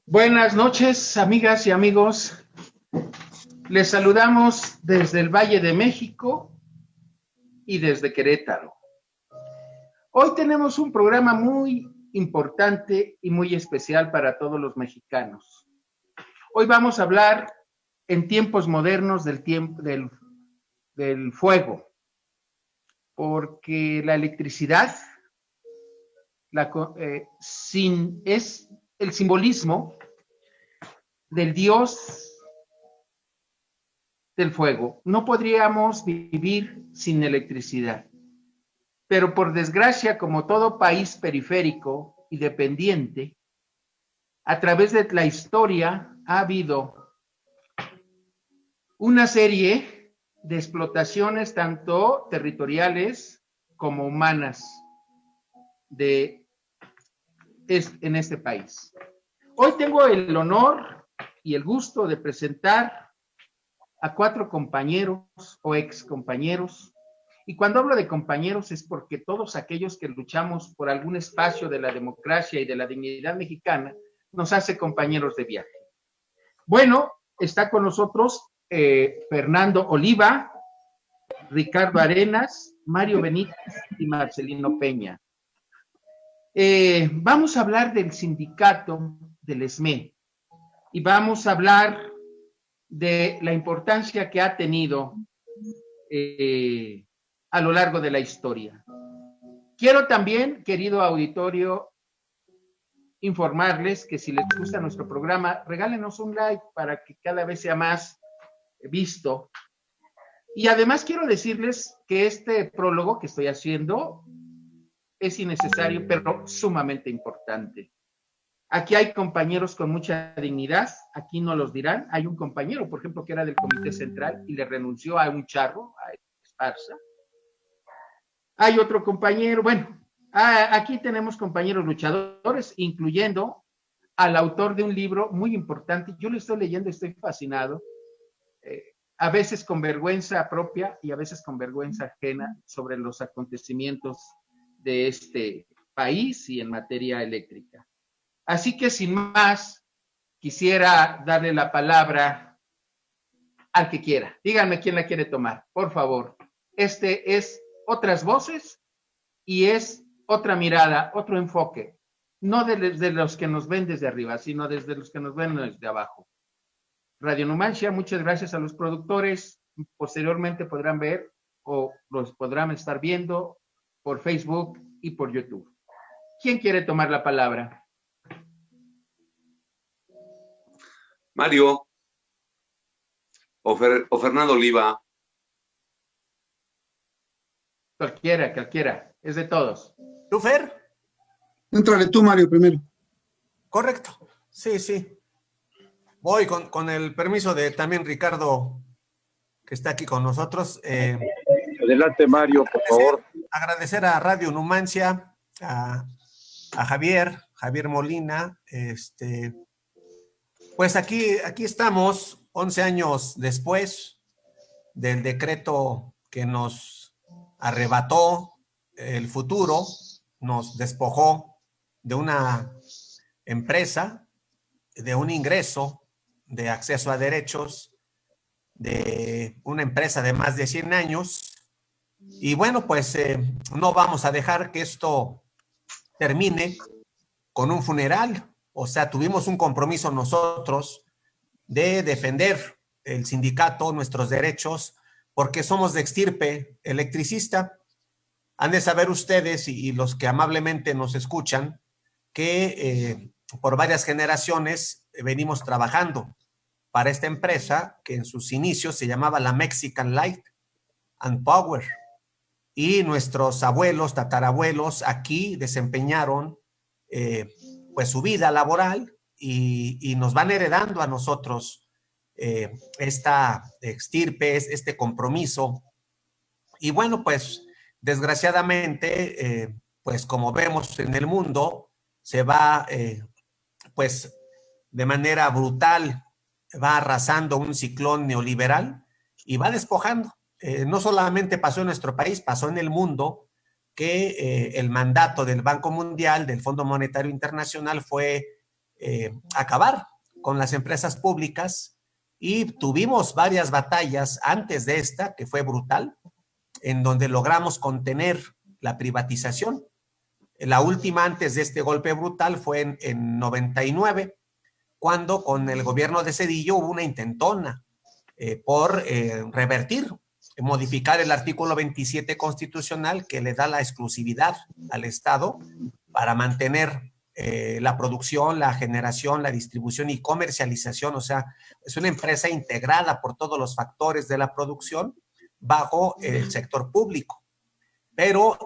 Buenas noches, amigas y amigos. Les saludamos desde el Valle de México y desde Querétaro. Hoy tenemos un programa muy importante y muy especial para todos los mexicanos. Hoy vamos a hablar en tiempos modernos del fuego, porque la electricidad es el simbolismo del dios del fuego. No podríamos vivir sin electricidad. Pero por desgracia, como todo país periférico y dependiente, a través de la historia ha habido una serie de explotaciones tanto territoriales como humanas en este país. Hoy tengo el honor y el gusto de presentar a 4 compañeros o ex compañeros. Y cuando hablo de compañeros es porque todos aquellos que luchamos por algún espacio de la democracia y de la dignidad mexicana nos hace compañeros de viaje. Bueno, está con nosotros Fernando Oliva, Ricardo Arenas, Mario Benítez y Marcelino Peña. Vamos a hablar del sindicato del SME y vamos a hablar de la importancia que ha tenido a lo largo de la historia. Quiero también, querido auditorio, informarles que si les gusta nuestro programa, regálenos un like para que cada vez sea más visto. Y además quiero decirles que este prólogo que estoy haciendo es innecesario, pero sumamente importante. Aquí hay compañeros con mucha dignidad, aquí no los dirán. Hay un compañero, por ejemplo, que era del Comité Central y le renunció a un charro, a Esparza. Hay otro compañero, bueno, aquí tenemos compañeros luchadores, incluyendo al autor de un libro muy importante. Yo lo estoy leyendo, estoy fascinado, a veces con vergüenza propia y a veces con vergüenza ajena sobre los acontecimientos de este país y en materia eléctrica. Así que sin más, quisiera darle la palabra al que quiera. Díganme quién la quiere tomar, por favor. Este es Otras Voces y es otra mirada, otro enfoque. No desde los que nos ven desde arriba, sino desde los que nos ven desde abajo. Radio Numancia, muchas gracias a los productores. Posteriormente podrán ver o los podrán estar viendo por Facebook y por YouTube. ¿Quién quiere tomar la palabra? Mario o Fernando Oliva. Cualquiera, es de todos. ¿Tú, Fer? Entrale tú, Mario, primero. Correcto, sí. Voy con el permiso de también Ricardo, que está aquí con nosotros. Adelante, Mario, por favor. Agradecer a Radio Numancia, a Javier Molina. Pues aquí estamos, 11 años después del decreto que nos arrebató el futuro, nos despojó de una empresa, de un ingreso, de acceso a derechos, de una empresa de más de 100 años. Y bueno, pues no vamos a dejar que esto termine con un funeral. O sea, tuvimos un compromiso nosotros de defender el sindicato, nuestros derechos, porque somos de extirpe electricista. Han de saber ustedes y los que amablemente nos escuchan que por varias generaciones venimos trabajando para esta empresa que en sus inicios se llamaba la Mexican Light and Power. Y nuestros abuelos, tatarabuelos aquí desempeñaron pues su vida laboral y nos van heredando a nosotros esta extirpe, este compromiso. Y bueno, pues desgraciadamente, pues como vemos en el mundo, se va pues de manera brutal, va arrasando un ciclón neoliberal y va despojando. No solamente pasó en nuestro país, pasó en el mundo, que el mandato del Banco Mundial, del Fondo Monetario Internacional, fue acabar con las empresas públicas y tuvimos varias batallas antes de esta, que fue brutal, en donde logramos contener la privatización. La última antes de este golpe brutal fue en 99, cuando con el gobierno de Zedillo hubo una intentona por revertir, modificar el artículo 27 constitucional que le da la exclusividad al Estado para mantener la producción, la generación, la distribución y comercialización. O sea, es una empresa integrada por todos los factores de la producción bajo el sector público. Pero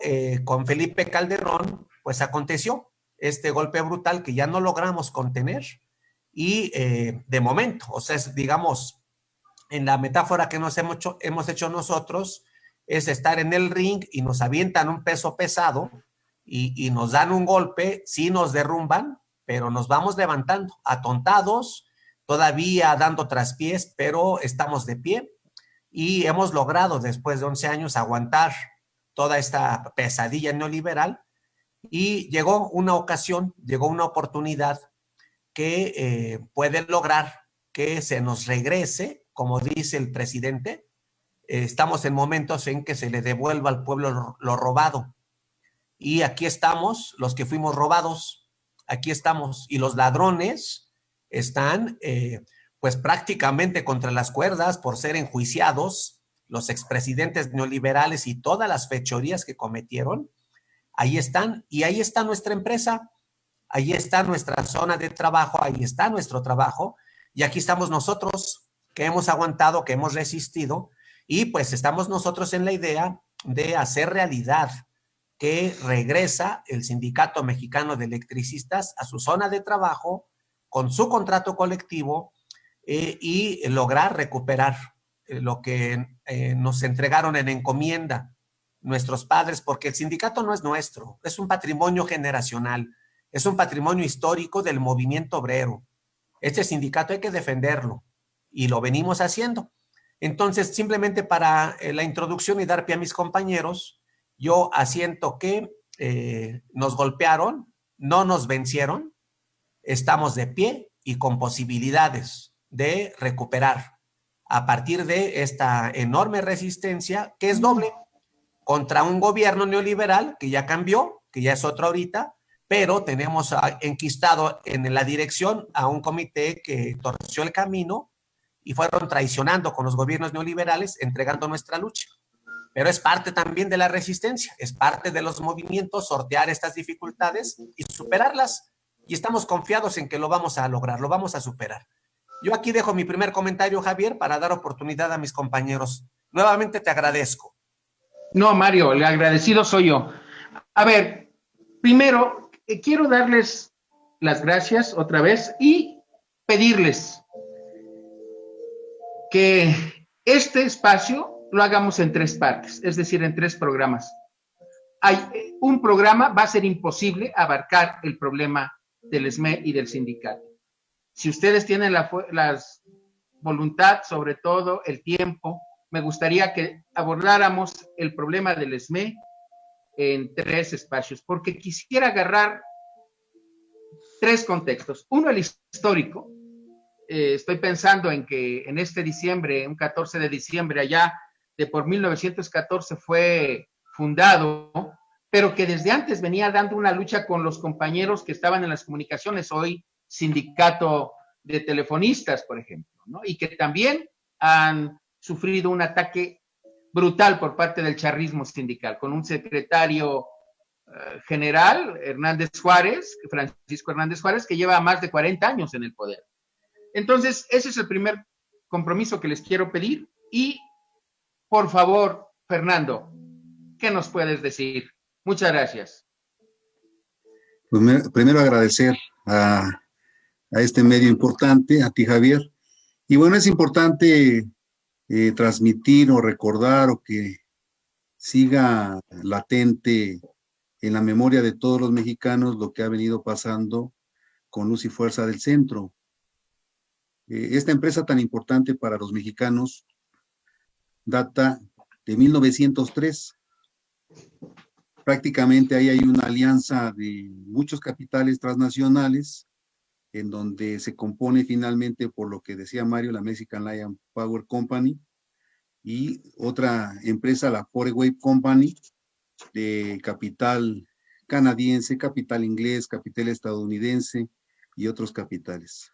con Felipe Calderón, pues aconteció este golpe brutal que ya no logramos contener y de momento, o sea, digamos, en la metáfora que nos hemos hecho nosotros, es estar en el ring y nos avientan un peso pesado y nos dan un golpe, sí nos derrumban, pero nos vamos levantando, atontados, todavía dando traspiés, pero estamos de pie y hemos logrado después de 11 años aguantar toda esta pesadilla neoliberal y llegó una ocasión, llegó una oportunidad que puede lograr que se nos regrese, como dice el presidente, estamos en momentos en que se le devuelva al pueblo lo robado. Y aquí estamos, los que fuimos robados, aquí estamos. Y los ladrones están pues prácticamente contra las cuerdas por ser enjuiciados, los expresidentes neoliberales y todas las fechorías que cometieron. Ahí están, y ahí está nuestra empresa, ahí está nuestra zona de trabajo, ahí está nuestro trabajo, y aquí estamos nosotros, que hemos aguantado, que hemos resistido, y pues estamos nosotros en la idea de hacer realidad que regresa el Sindicato Mexicano de Electricistas a su zona de trabajo con su contrato colectivo y lograr recuperar lo que nos entregaron en encomienda nuestros padres, porque el sindicato no es nuestro, es un patrimonio generacional, es un patrimonio histórico del movimiento obrero. Este sindicato hay que defenderlo y lo venimos haciendo. Entonces, simplemente para la introducción y dar pie a mis compañeros, yo asiento que nos golpearon, no nos vencieron, estamos de pie y con posibilidades de recuperar a partir de esta enorme resistencia que es doble contra un gobierno neoliberal que ya cambió, que ya es otro ahorita, pero tenemos enquistado en la dirección a un comité que torció el camino y fueron traicionando con los gobiernos neoliberales, entregando nuestra lucha. Pero es parte también de la resistencia, es parte de los movimientos sortear estas dificultades y superarlas. Y estamos confiados en que lo vamos a lograr, lo vamos a superar. Yo aquí dejo mi primer comentario, Javier, para dar oportunidad a mis compañeros. Nuevamente te agradezco. No, Mario, el agradecido soy yo. A ver, primero, quiero darles las gracias otra vez y pedirles que este espacio lo hagamos en 3 partes, es decir, en 3 programas. Un programa va a ser imposible abarcar el problema del SME y del sindicato. Si ustedes tienen la voluntad, sobre todo el tiempo, me gustaría que abordáramos el problema del SME en 3 espacios, porque quisiera agarrar 3 contextos. Uno, el histórico. Estoy pensando en que en este diciembre, un 14 de diciembre allá, de por 1914 fue fundado, pero que desde antes venía dando una lucha con los compañeros que estaban en las comunicaciones, hoy sindicato de telefonistas, por ejemplo, ¿no? Y que también han sufrido un ataque brutal por parte del charrismo sindical, con un secretario general, Francisco Hernández Juárez, que lleva más de 40 años en el poder. Entonces, ese es el primer compromiso que les quiero pedir. Y, por favor, Fernando, ¿qué nos puedes decir? Muchas gracias. Primero agradecer a este medio importante, a ti, Javier. Y bueno, es importante transmitir o recordar o que siga latente en la memoria de todos los mexicanos lo que ha venido pasando con Luz y Fuerza del Centro. Esta empresa tan importante para los mexicanos data de 1903. Prácticamente ahí hay una alianza de muchos capitales transnacionales en donde se compone finalmente por lo que decía Mario, la Mexican Lion Power Company, y otra empresa, la Forewave Company, de capital canadiense, capital inglés, capital estadounidense y otros capitales.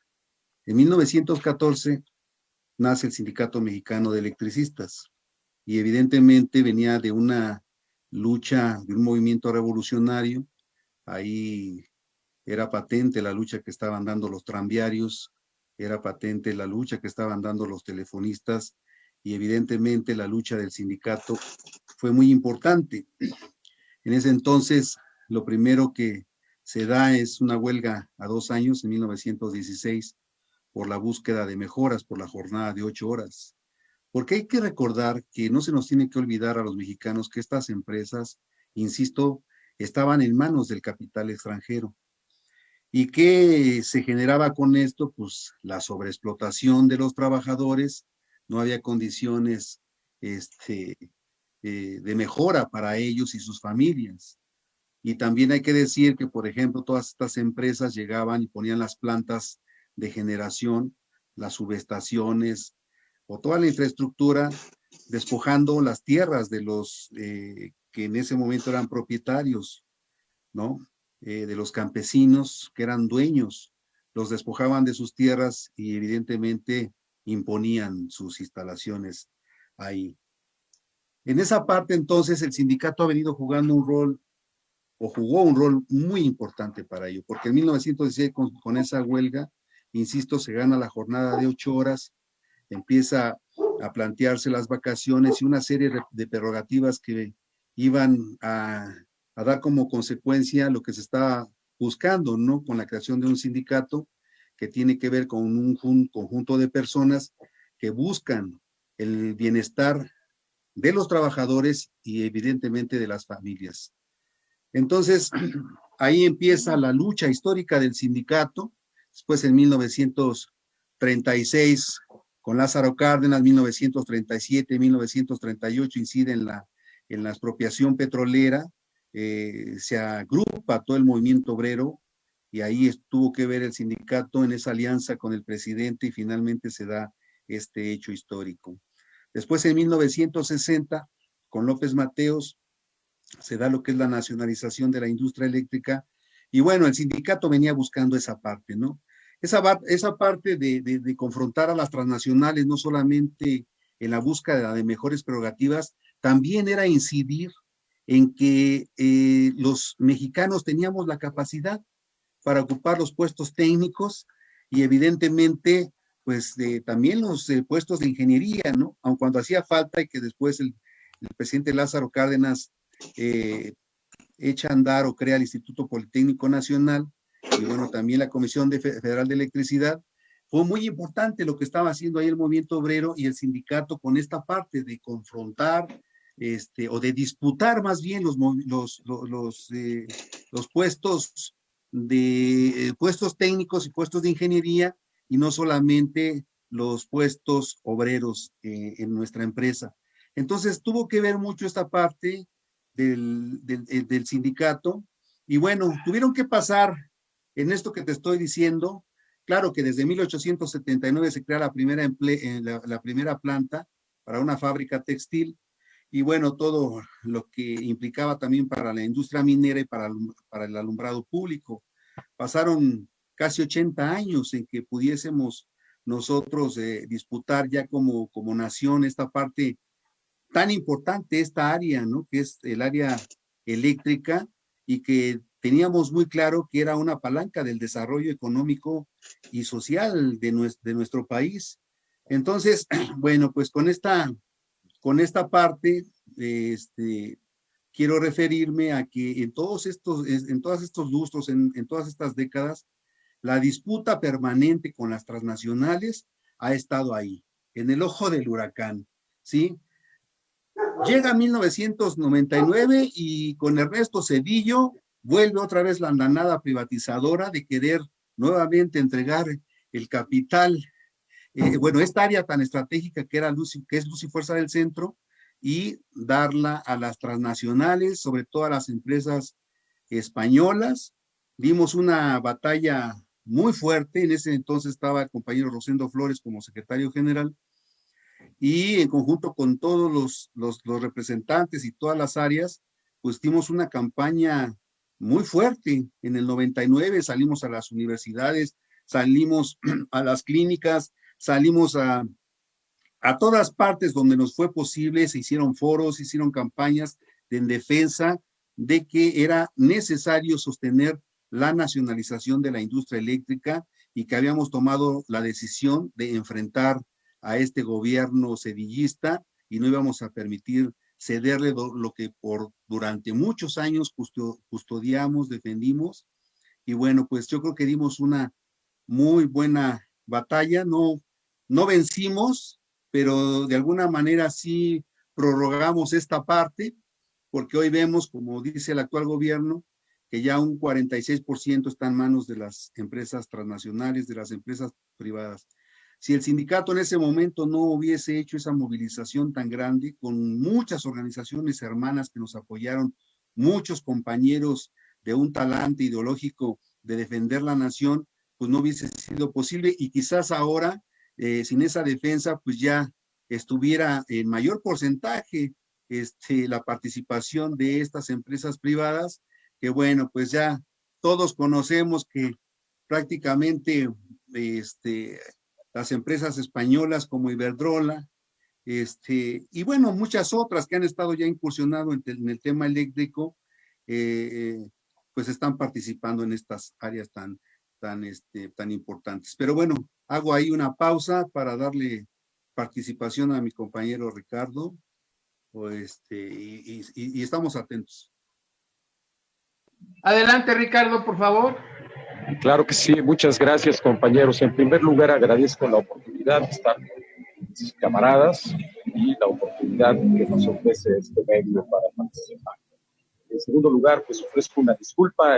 En 1914 nace el Sindicato Mexicano de Electricistas y evidentemente venía de una lucha, de un movimiento revolucionario. Ahí era patente la lucha que estaban dando los tranviarios, era patente la lucha que estaban dando los telefonistas y evidentemente la lucha del sindicato fue muy importante. En ese entonces, lo primero que se da es una huelga a 2 años, en 1916, por la búsqueda de mejoras, por la jornada de 8 horas. Porque hay que recordar que no se nos tiene que olvidar a los mexicanos que estas empresas, insisto, estaban en manos del capital extranjero. ¿Y qué se generaba con esto? Pues la sobreexplotación de los trabajadores, no había condiciones de mejora para ellos y sus familias. Y también hay que decir que, por ejemplo, todas estas empresas llegaban y ponían las plantas de generación, las subestaciones o toda la infraestructura, despojando las tierras de los que en ese momento eran propietarios, ¿no? De los campesinos que eran dueños, los despojaban de sus tierras y evidentemente imponían sus instalaciones ahí. En esa parte entonces el sindicato ha venido jugando un rol, o jugó un rol muy importante para ello, porque en 1916 con esa huelga, insisto, se gana la jornada de 8 horas, empieza a plantearse las vacaciones y una serie de prerrogativas que iban a dar como consecuencia lo que se estaba buscando, ¿no? Con la creación de un sindicato que tiene que ver con un conjunto de personas que buscan el bienestar de los trabajadores y evidentemente de las familias. Entonces, ahí empieza la lucha histórica del sindicato. Después, en 1936, con Lázaro Cárdenas, 1937, 1938, incide en la expropiación petrolera, se agrupa todo el movimiento obrero y ahí tuvo que ver el sindicato en esa alianza con el presidente y finalmente se da este hecho histórico. Después, en 1960, con López Mateos, se da lo que es la nacionalización de la industria eléctrica. Y bueno, el sindicato venía buscando esa parte, ¿no? Esa parte de confrontar a las transnacionales, no solamente en la búsqueda de mejores prerrogativas, también era incidir en que los mexicanos teníamos la capacidad para ocupar los puestos técnicos y evidentemente pues también los puestos de ingeniería, ¿no? Aun cuando hacía falta y que después el presidente Lázaro Cárdenas echa a andar o crea el Instituto Politécnico Nacional y bueno, también la Comisión Federal de Electricidad, fue muy importante lo que estaba haciendo ahí el movimiento obrero y el sindicato con esta parte de confrontar o de disputar más bien los puestos puestos técnicos y puestos de ingeniería y no solamente los puestos obreros en nuestra empresa. Entonces tuvo que ver mucho esta parte del sindicato y bueno, tuvieron que pasar en esto que te estoy diciendo. Claro que desde 1879 se crea la primera planta para una fábrica textil y bueno, todo lo que implicaba también para la industria minera y para el alumbrado público. Pasaron casi 80 años en que pudiésemos nosotros disputar ya como nación esta parte tan importante, esta área, ¿no? Que es el área eléctrica y que teníamos muy claro que era una palanca del desarrollo económico y social de nuestro país. Entonces, bueno, pues con esta parte, quiero referirme a que en todos estos lustros, en todas estas décadas, la disputa permanente con las transnacionales ha estado ahí, en el ojo del huracán, ¿sí? Llega 1999 y con Ernesto Zedillo vuelve otra vez la andanada privatizadora de querer nuevamente entregar el capital, esta área tan estratégica que es Luz y Fuerza del Centro, y darla a las transnacionales, sobre todo a las empresas españolas. Dimos una batalla muy fuerte. En ese entonces estaba el compañero Rosendo Flores como secretario general, y en conjunto con todos los representantes y todas las áreas, pues dimos una campaña muy fuerte. En el 99 salimos a las universidades, salimos a las clínicas, salimos a todas partes donde nos fue posible, se hicieron foros, se hicieron campañas en defensa de que era necesario sostener la nacionalización de la industria eléctrica y que habíamos tomado la decisión de enfrentar a este gobierno sedillista y no íbamos a permitir cederle lo que durante muchos años custodiamos, defendimos. Y bueno, pues yo creo que dimos una muy buena batalla. No vencimos, pero de alguna manera sí prorrogamos esta parte, porque hoy vemos, como dice el actual gobierno, que ya un 46% está en manos de las empresas transnacionales, de las empresas privadas. Si el sindicato en ese momento no hubiese hecho esa movilización tan grande, con muchas organizaciones hermanas que nos apoyaron, muchos compañeros de un talante ideológico de defender la nación, pues no hubiese sido posible, y quizás ahora, sin esa defensa, pues ya estuviera en mayor porcentaje la participación de estas empresas privadas, que bueno, pues ya todos conocemos que prácticamente las empresas españolas como Iberdrola, y bueno, muchas otras que han estado ya incursionando en el tema eléctrico, pues están participando en estas áreas tan importantes. Pero bueno, hago ahí una pausa para darle participación a mi compañero Ricardo, y estamos atentos. Adelante, Ricardo, por favor. Claro que sí, muchas gracias, compañeros. En primer lugar, agradezco la oportunidad de estar con mis camaradas y la oportunidad que nos ofrece este medio para participar. En segundo lugar, pues ofrezco una disculpa,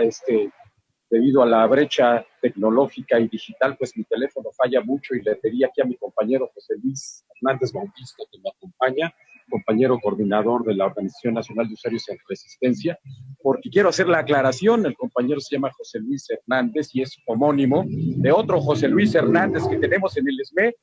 debido a la brecha tecnológica y digital, pues mi teléfono falla mucho y le pedí aquí a mi compañero José Luis Hernández Bautista, que me acompaña, compañero coordinador de la Organización Nacional de Usuarios en Resistencia, porque quiero hacer la aclaración. El compañero se llama José Luis Hernández y es homónimo de otro José Luis Hernández que tenemos en el SME,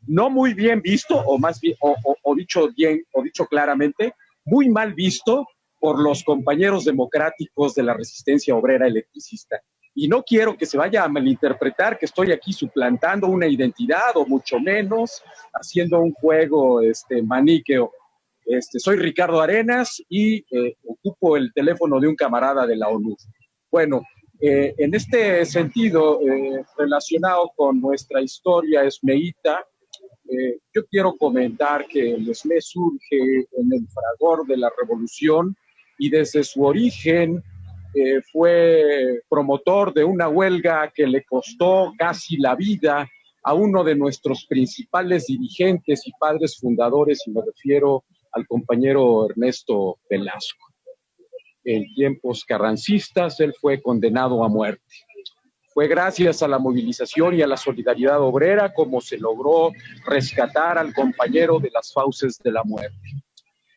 no muy bien visto, o más bien, o dicho bien, o dicho claramente, muy mal visto por los compañeros democráticos de la resistencia obrera electricista. Y no quiero que se vaya a malinterpretar que estoy aquí suplantando una identidad, o mucho menos haciendo un juego maniqueo. Soy Ricardo Arenas y ocupo el teléfono de un camarada de la ONU. Bueno, en este sentido, relacionado con nuestra historia esmeíta, yo quiero comentar que el SME surge en el fragor de la revolución y desde su origen fue promotor de una huelga que le costó casi la vida a uno de nuestros principales dirigentes y padres fundadores, y me refiero al compañero Ernesto Velasco. En tiempos carrancistas, él fue condenado a muerte. Fue gracias a la movilización y a la solidaridad obrera como se logró rescatar al compañero de las fauces de la muerte.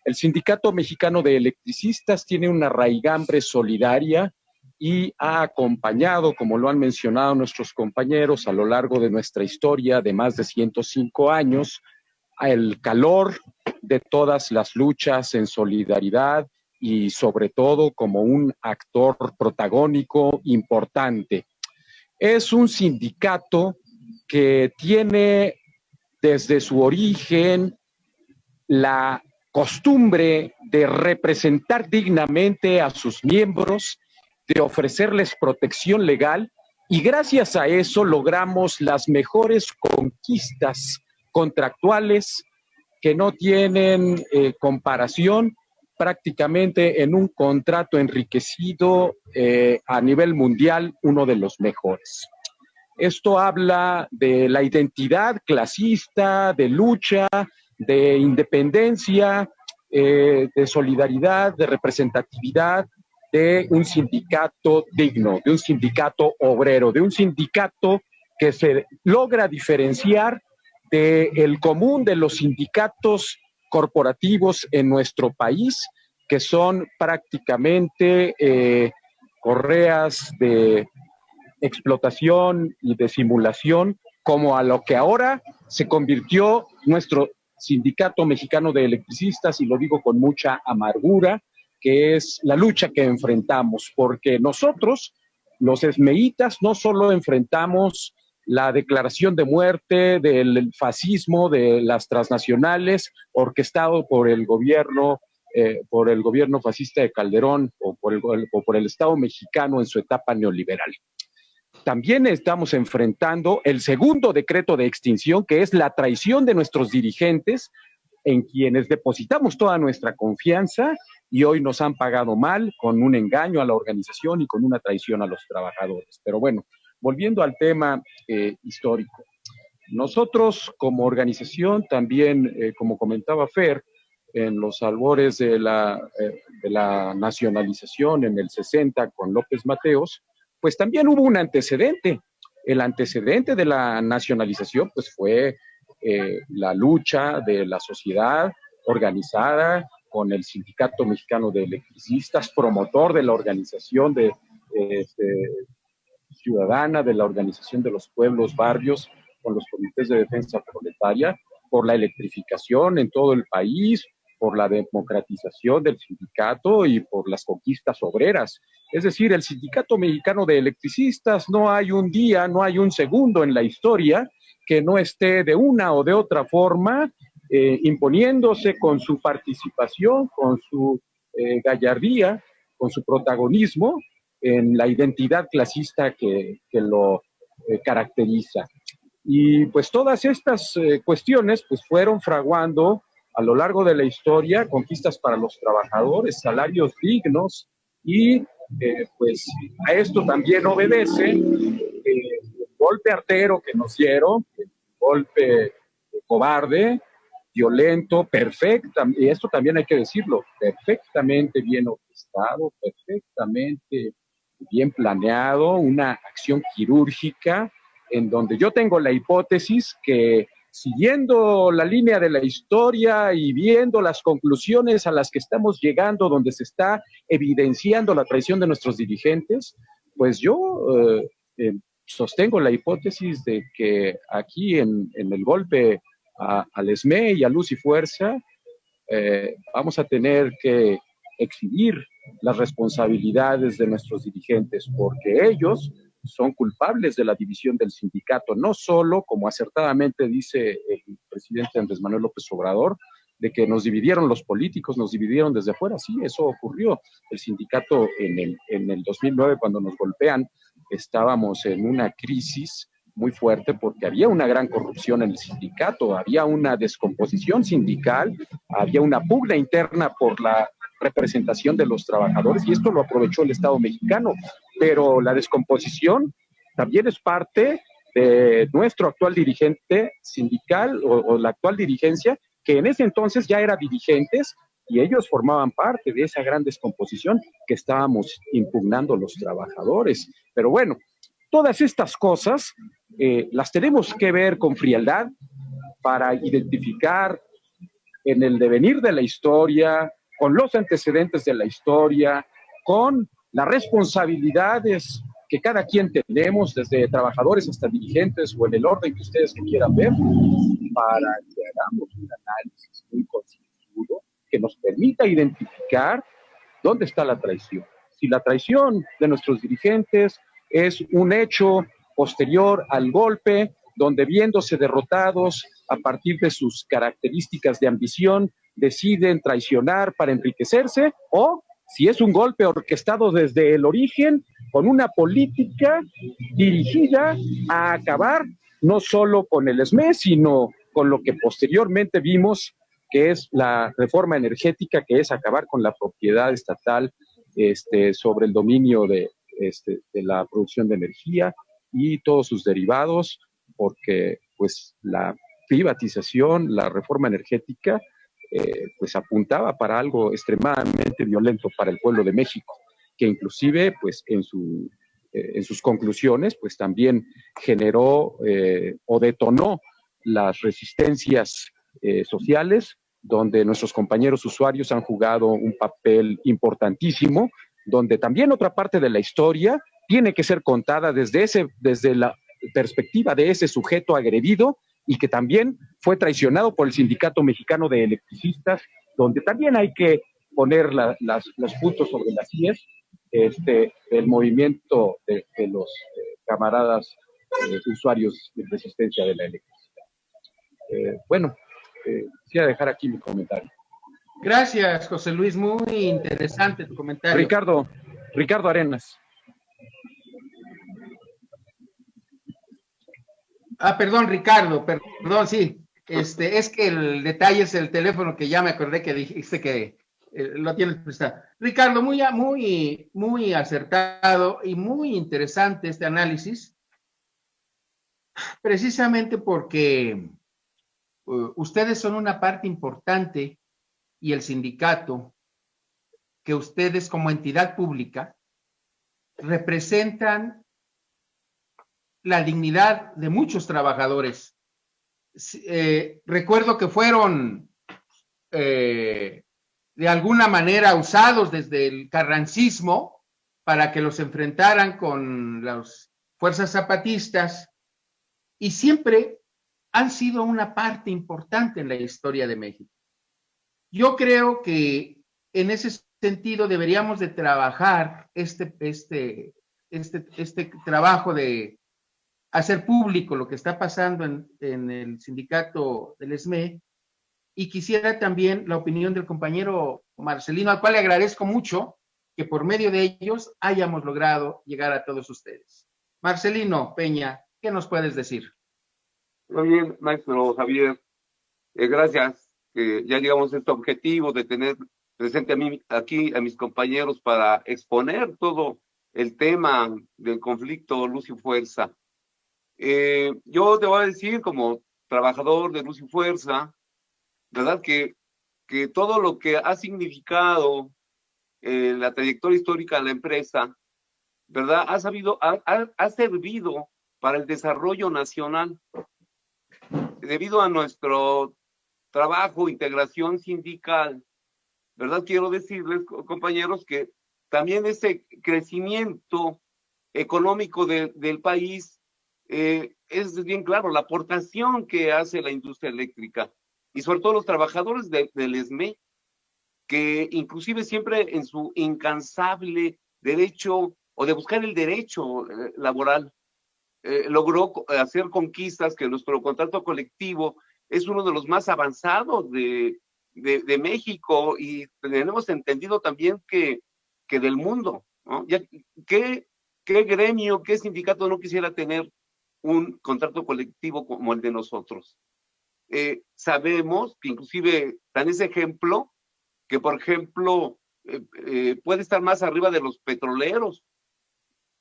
El Sindicato Mexicano de Electricistas tiene una raigambre solidaria y ha acompañado, como lo han mencionado nuestros compañeros, a lo largo de nuestra historia de más de 105 años, el calor de todas las luchas en solidaridad y sobre todo como un actor protagónico importante. Es un sindicato que tiene desde su origen la costumbre de representar dignamente a sus miembros, de ofrecerles protección legal, y gracias a eso logramos las mejores conquistas contractuales que no tienen comparación, prácticamente en un contrato enriquecido a nivel mundial, uno de los mejores. Esto habla de la identidad clasista, de lucha, de independencia, de solidaridad, de representatividad, de un sindicato digno, de un sindicato obrero, de un sindicato que se logra diferenciar del común de los sindicatos corporativos en nuestro país, que son prácticamente correas de explotación y de simulación, como a lo que ahora se convirtió nuestro Sindicato Mexicano de Electricistas, y lo digo con mucha amargura, que es la lucha que enfrentamos, porque nosotros, los esmeitas, no solo enfrentamos la declaración de muerte del fascismo, de las transnacionales, orquestado por el gobierno fascista de Calderón o por el Estado mexicano en su etapa neoliberal. También estamos enfrentando el segundo decreto de extinción, que es la traición de nuestros dirigentes, en quienes depositamos toda nuestra confianza y hoy nos han pagado mal con un engaño a la organización y con una traición a los trabajadores. Pero bueno, volviendo al tema histórico. Nosotros como organización también, como comentaba Fer, en los albores de la nacionalización en el 60 con López Mateos, pues también hubo un antecedente. El antecedente de la nacionalización pues fue la lucha de la sociedad organizada con el Sindicato Mexicano de Electricistas, promotor de la organización ciudadana, de la organización de los pueblos, barrios, con los comités de defensa proletaria, por la electrificación en todo el país, por la democratización del sindicato y por las conquistas obreras. Es decir, el Sindicato Mexicano de Electricistas, no hay un día, no hay un segundo en la historia que no esté de una o de otra forma imponiéndose con su participación, con su gallardía, con su protagonismo en la identidad clasista que lo caracteriza. Y pues todas estas cuestiones pues fueron fraguando a lo largo de la historia conquistas para los trabajadores, salarios dignos, y pues a esto también obedece el golpe artero que nos dieron, el golpe cobarde, violento, perfecto, y esto también hay que decirlo, perfectamente bien orquestado, perfectamente bien planeado, una acción quirúrgica en donde yo tengo la hipótesis que, siguiendo la línea de la historia y viendo las conclusiones a las que estamos llegando, donde se está evidenciando la traición de nuestros dirigentes, pues yo sostengo la hipótesis de que aquí en el golpe al ESME y a Luz y Fuerza vamos a tener que exhibir las responsabilidades de nuestros dirigentes, porque ellos son culpables de la división del sindicato, no solo, como acertadamente dice el presidente Andrés Manuel López Obrador, de que nos dividieron los políticos, nos dividieron desde afuera. Sí, eso ocurrió. El sindicato en el 2009, cuando nos golpean, estábamos en una crisis muy fuerte porque había una gran corrupción en el sindicato, había una descomposición sindical, había una pugna interna por la representación de los trabajadores, y esto lo aprovechó el Estado mexicano, pero la descomposición también es parte de nuestro actual dirigente sindical o la actual dirigencia, que en ese entonces ya era dirigentes y ellos formaban parte de esa gran descomposición que estábamos impugnando los trabajadores. Pero bueno, todas estas cosas las tenemos que ver con frialdad para identificar en el devenir de la historia, con los antecedentes de la historia, con las responsabilidades que cada quien tenemos, desde trabajadores hasta dirigentes, o en el orden que ustedes quieran ver, para que hagamos un análisis muy concienzudo que nos permita identificar dónde está la traición. Si la traición de nuestros dirigentes es un hecho posterior al golpe, donde viéndose derrotados a partir de sus características de ambición, deciden traicionar para enriquecerse, o si es un golpe orquestado desde el origen con una política dirigida a acabar no solo con el ESME, sino con lo que posteriormente vimos que es la reforma energética, que es acabar con la propiedad estatal sobre el dominio de la producción de energía y todos sus derivados, porque pues la privatización, la reforma energética, pues apuntaba para algo extremadamente violento para el pueblo de México, que inclusive pues en sus conclusiones pues también generó o detonó las resistencias sociales, donde nuestros compañeros usuarios han jugado un papel importantísimo, donde también otra parte de la historia tiene que ser contada desde la perspectiva de ese sujeto agredido y que también fue traicionado por el Sindicato Mexicano de Electricistas, donde también hay que poner los puntos sobre las IES, el movimiento de los camaradas usuarios de resistencia de la electricidad. Quisiera dejar aquí mi comentario. Gracias, José Luis, muy interesante tu comentario. Ricardo Arenas. Perdón, Ricardo, perdón, sí. Es que el detalle es el teléfono, que ya me acordé que dijiste que lo tienes prestado. Ricardo, muy acertado y muy interesante este análisis, precisamente porque ustedes son una parte importante, y el sindicato, que ustedes como entidad pública representan la dignidad de muchos trabajadores. Recuerdo que fueron de alguna manera usados desde el carrancismo para que los enfrentaran con las fuerzas zapatistas, y siempre han sido una parte importante en la historia de México. Yo creo que en ese sentido deberíamos de trabajar este trabajo de hacer público lo que está pasando en el sindicato del SME, y quisiera también la opinión del compañero Marcelino, al cual le agradezco mucho que por medio de ellos hayamos logrado llegar a todos ustedes. Marcelino Peña, ¿qué nos puedes decir? Muy bien, maestro Javier. Gracias. Ya llegamos a este objetivo de tener presente aquí a mis compañeros para exponer todo el tema del conflicto Luz y Fuerza. Yo te voy a decir, como trabajador de Luz y Fuerza, ¿verdad? Que todo lo que ha significado la trayectoria histórica de la empresa, ¿verdad? Ha servido para el desarrollo nacional. Debido a nuestro trabajo, integración sindical, ¿verdad? Quiero decirles, compañeros, que también ese crecimiento económico del país es bien claro, la aportación que hace la industria eléctrica y sobre todo los trabajadores del SME, que inclusive siempre en su incansable derecho o de buscar el derecho laboral, logró hacer conquistas, que nuestro contrato colectivo es uno de los más avanzados de México, y tenemos entendido también que del mundo, ¿no? ¿Qué gremio, qué sindicato no quisiera tener un contrato colectivo como el de nosotros? Sabemos que inclusive dan ese ejemplo, que por ejemplo puede estar más arriba de los petroleros,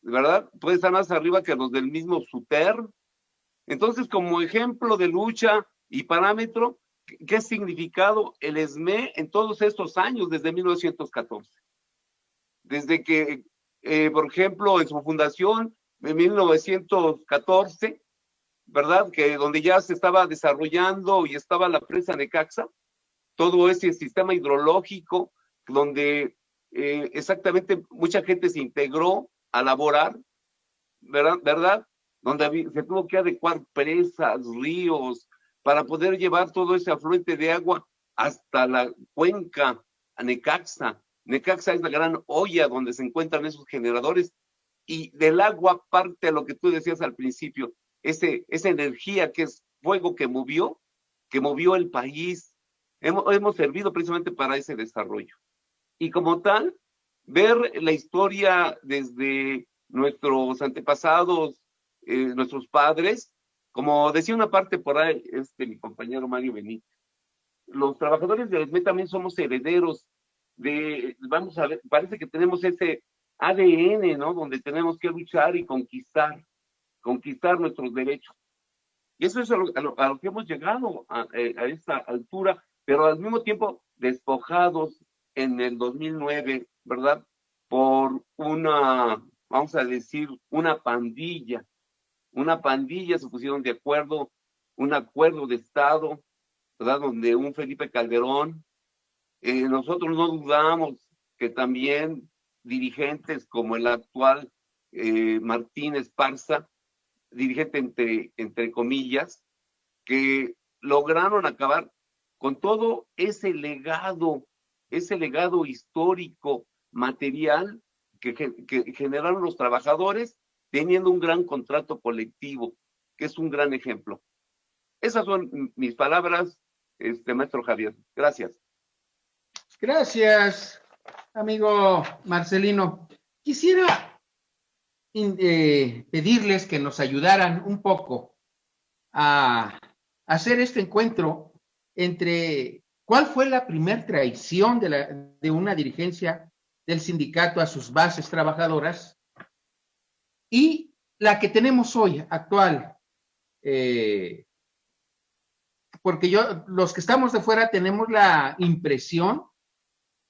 ¿verdad? Puede estar más arriba que los del mismo SUTER. Entonces, como ejemplo de lucha y parámetro, ¿qué ha significado el SME en todos estos años, desde 1914? Desde que, por ejemplo, en su fundación, en 1914, ¿verdad? Que donde ya se estaba desarrollando y estaba la presa Necaxa, todo ese sistema hidrológico, donde exactamente mucha gente se integró a laborar, ¿verdad? Donde se tuvo que adecuar presas, ríos, para poder llevar todo ese afluente de agua hasta la cuenca, a Necaxa. Necaxa es la gran olla donde se encuentran esos generadores, y del agua parte a lo que tú decías al principio, esa energía que es fuego que movió el país. Hemos servido precisamente para ese desarrollo. Y como tal, ver la historia desde nuestros antepasados, nuestros padres, como decía una parte por ahí, mi compañero Mario Benítez, los trabajadores del SME también somos herederos vamos a ver, parece que tenemos ese ADN, ¿no? Donde tenemos que luchar y conquistar nuestros derechos. Y eso es a lo que hemos llegado a esta altura, pero al mismo tiempo despojados en el 2009, ¿verdad? Por vamos a decir, una pandilla se pusieron de acuerdo, un acuerdo de Estado, ¿verdad? Donde un Felipe Calderón, nosotros no dudamos que también dirigentes como el actual Martín Esparza, dirigente entre comillas, que lograron acabar con todo ese legado histórico, material que generaron los trabajadores teniendo un gran contrato colectivo, que es un gran ejemplo. Esas son mis palabras, maestro Javier. Gracias. Gracias, amigo Marcelino. Quisiera pedirles que nos ayudaran un poco a hacer este encuentro entre cuál fue la primer traición de una dirigencia del sindicato a sus bases trabajadoras y la que tenemos hoy, actual. Porque los que estamos de fuera tenemos la impresión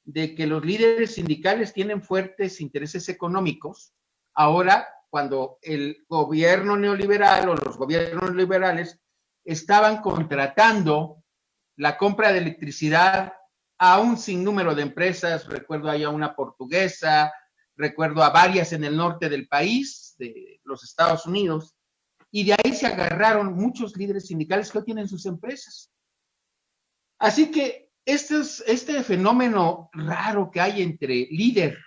de que los líderes sindicales tienen fuertes intereses económicos. Ahora, cuando el gobierno neoliberal o los gobiernos liberales estaban contratando la compra de electricidad a un sinnúmero de empresas, recuerdo a una portuguesa, recuerdo a varias en el norte del país, de los Estados Unidos, y de ahí se agarraron muchos líderes sindicales que hoy tienen sus empresas. Así que este fenómeno raro que hay entre líder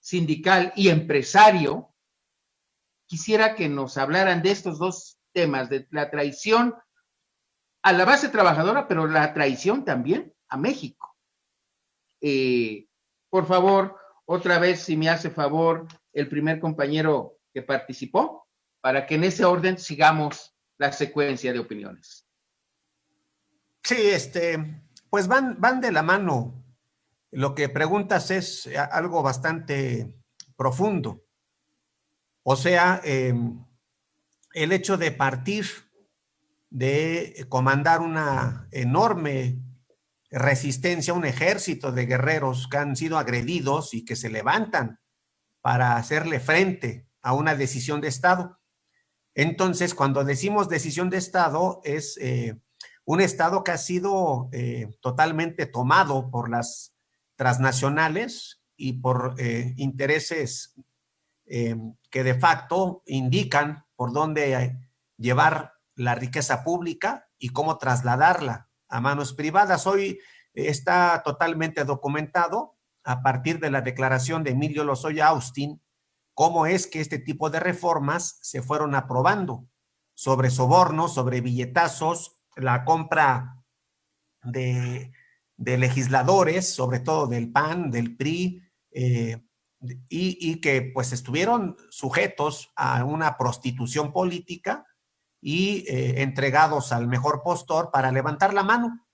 sindical y empresario, quisiera que nos hablaran de estos dos temas, de la traición a la base trabajadora, pero la traición también a México. Por favor, otra vez, si me hace favor, el primer compañero que participó, para que en ese orden sigamos la secuencia de opiniones. Sí, pues van de la mano. Lo que preguntas es algo bastante profundo. O sea, el hecho de partir de comandar una enorme resistencia, un ejército de guerreros que han sido agredidos y que se levantan para hacerle frente a una decisión de Estado. Entonces, cuando decimos decisión de Estado, es un Estado que ha sido totalmente tomado por las transnacionales y por intereses que de facto indican por dónde llevar la riqueza pública y cómo trasladarla a manos privadas. Hoy está totalmente documentado a partir de la declaración de Emilio Lozoya Austin cómo es que este tipo de reformas se fueron aprobando sobre sobornos, sobre billetazos, la compra de legisladores, sobre todo del PAN, del PRI, y que pues estuvieron sujetos a una prostitución política y entregados al mejor postor para levantar la mano.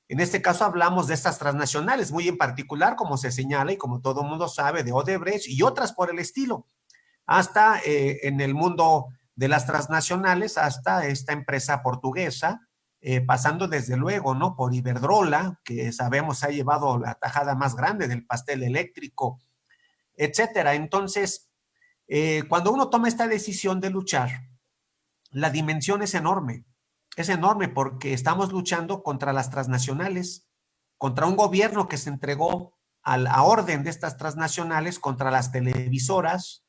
En este caso hablamos de estas transnacionales, muy en particular, como se señala y como todo el mundo sabe, de Odebrecht y otras por el estilo, hasta en el mundo de las transnacionales, hasta esta empresa portuguesa, pasando desde luego, ¿no?, por Iberdrola, que sabemos ha llevado la tajada más grande del pastel eléctrico, etcétera. Entonces, cuando uno toma esta decisión de luchar, la dimensión es enorme porque estamos luchando contra las transnacionales, contra un gobierno que se entregó a la orden de estas transnacionales, contra las televisoras,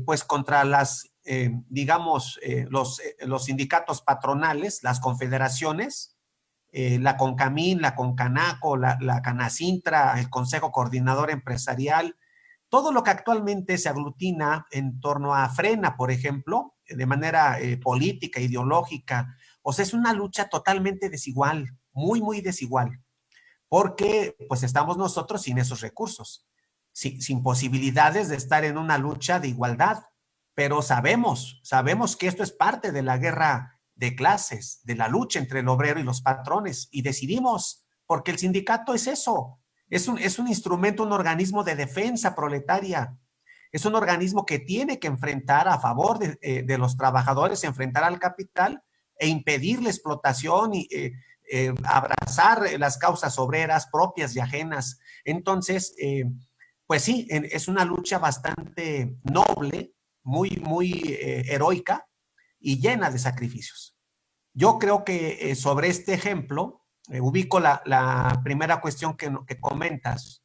pues contra las, los sindicatos patronales, las confederaciones, la CONCAMIN, la CONCANACO, la CANACINTRA, el Consejo Coordinador Empresarial, todo lo que actualmente se aglutina en torno a Frena, por ejemplo, de manera política, ideológica. O sea, es una lucha totalmente desigual, muy, muy desigual, porque pues estamos nosotros sin esos recursos, sin posibilidades de estar en una lucha de igualdad, pero sabemos que esto es parte de la guerra de clases, de la lucha entre el obrero y los patrones, y decidimos, porque el sindicato es eso, es un instrumento, un organismo de defensa proletaria, es un organismo que tiene que enfrentar a favor de los trabajadores, enfrentar al capital e impedir la explotación y abrazar las causas obreras propias y ajenas. Entonces, pues sí, es una lucha bastante noble, muy, muy heroica y llena de sacrificios. Yo creo que sobre este ejemplo, ubico la primera cuestión que comentas.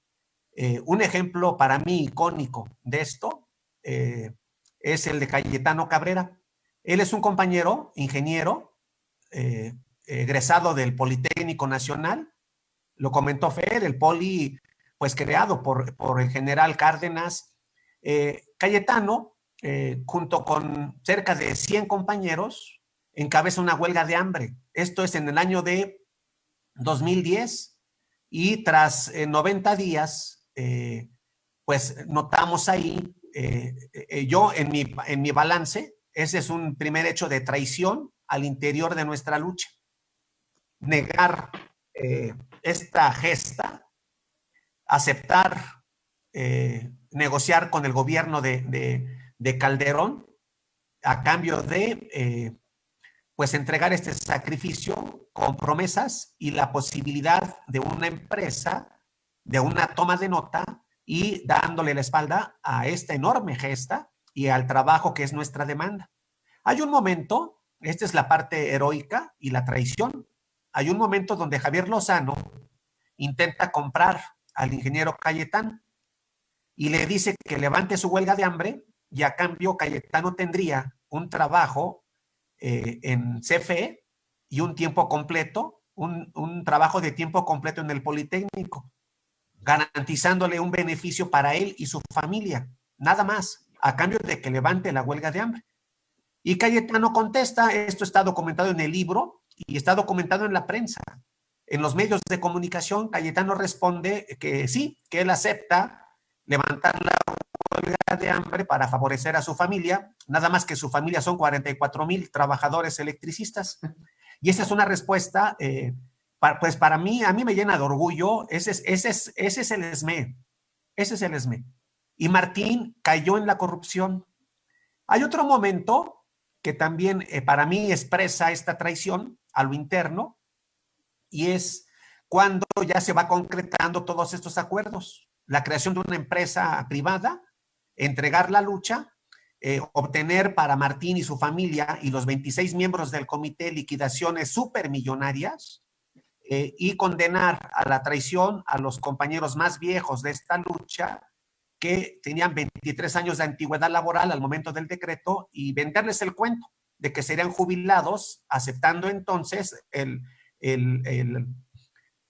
Un ejemplo para mí icónico de esto es el de Cayetano Cabrera. Él es un compañero, ingeniero, egresado del Politécnico Nacional. Lo comentó Fer, el Poli, pues creado por el general Cárdenas. Cayetano, junto con cerca de 100 compañeros, encabeza una huelga de hambre. Esto es en el año de 2010 y tras 90 días, pues notamos ahí, yo en mi balance, ese es un primer hecho de traición al interior de nuestra lucha. Negar esta gesta, aceptar negociar con el gobierno de Calderón a cambio de pues entregar este sacrificio con promesas y la posibilidad de una empresa, de una toma de nota y dándole la espalda a esta enorme gesta y al trabajo que es nuestra demanda. Hay un momento, esta es la parte heroica y la traición, hay un momento donde Javier Lozano intenta comprar al ingeniero Cayetano y le dice que levante su huelga de hambre y a cambio Cayetano tendría un trabajo en CFE y un tiempo completo, un trabajo de tiempo completo en el Politécnico, garantizándole un beneficio para él y su familia, nada más, a cambio de que levante la huelga de hambre. Y Cayetano contesta, esto está documentado en el libro y está documentado en la prensa. En los medios de comunicación, Cayetano responde que sí, que él acepta levantar la huelga de hambre para favorecer a su familia, nada más que su familia son 44,000 trabajadores electricistas. Y esa es una respuesta, pues para mí, a mí me llena de orgullo, ese es el ESME, ese es el ESME. Y Martín cayó en la corrupción. Hay otro momento que también para mí expresa esta traición a lo interno, y es cuando ya se va concretando todos estos acuerdos. La creación de una empresa privada, entregar la lucha, obtener para Martín y su familia y los 26 miembros del comité liquidaciones supermillonarias y condenar a la traición a los compañeros más viejos de esta lucha que tenían 23 años de antigüedad laboral al momento del decreto y venderles el cuento de que serían jubilados, aceptando entonces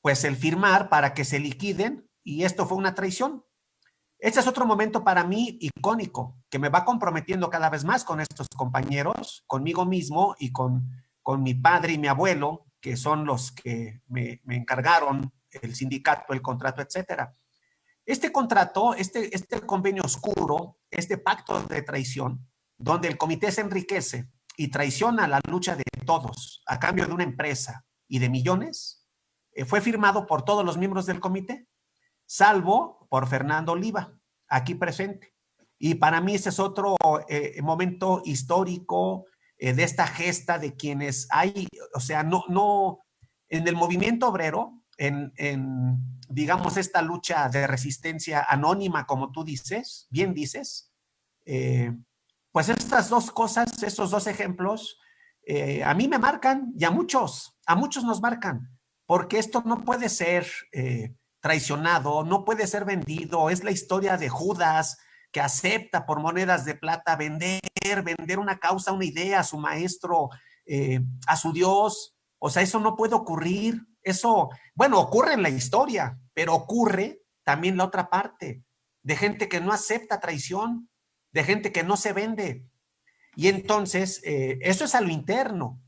pues el firmar para que se liquiden, y esto fue una traición. Este es otro momento para mí icónico, que me va comprometiendo cada vez más con estos compañeros, conmigo mismo y con mi padre y mi abuelo, que son los que me encargaron el sindicato, el contrato, etcétera. Este contrato, este convenio oscuro, este pacto de traición, donde el comité se enriquece y traiciona la lucha de todos a cambio de una empresa y de millones, fue firmado por todos los miembros del comité, salvo por Fernando Oliva, aquí presente. Y para mí ese es otro momento histórico de esta gesta de quienes hay, o sea, no en el movimiento obrero, digamos, esta lucha de resistencia anónima, como tú dices, bien dices, pues estas dos cosas, estos dos ejemplos, a mí me marcan y a muchos nos marcan, porque esto no puede ser traicionado, no puede ser vendido, es la historia de Judas que acepta por monedas de plata vender una causa, una idea a su maestro, a su Dios. O sea, eso no puede ocurrir. Eso, bueno, ocurre en la historia, pero ocurre también la otra parte, de gente que no acepta traición, de gente que no se vende. Y entonces, eso es a lo interno.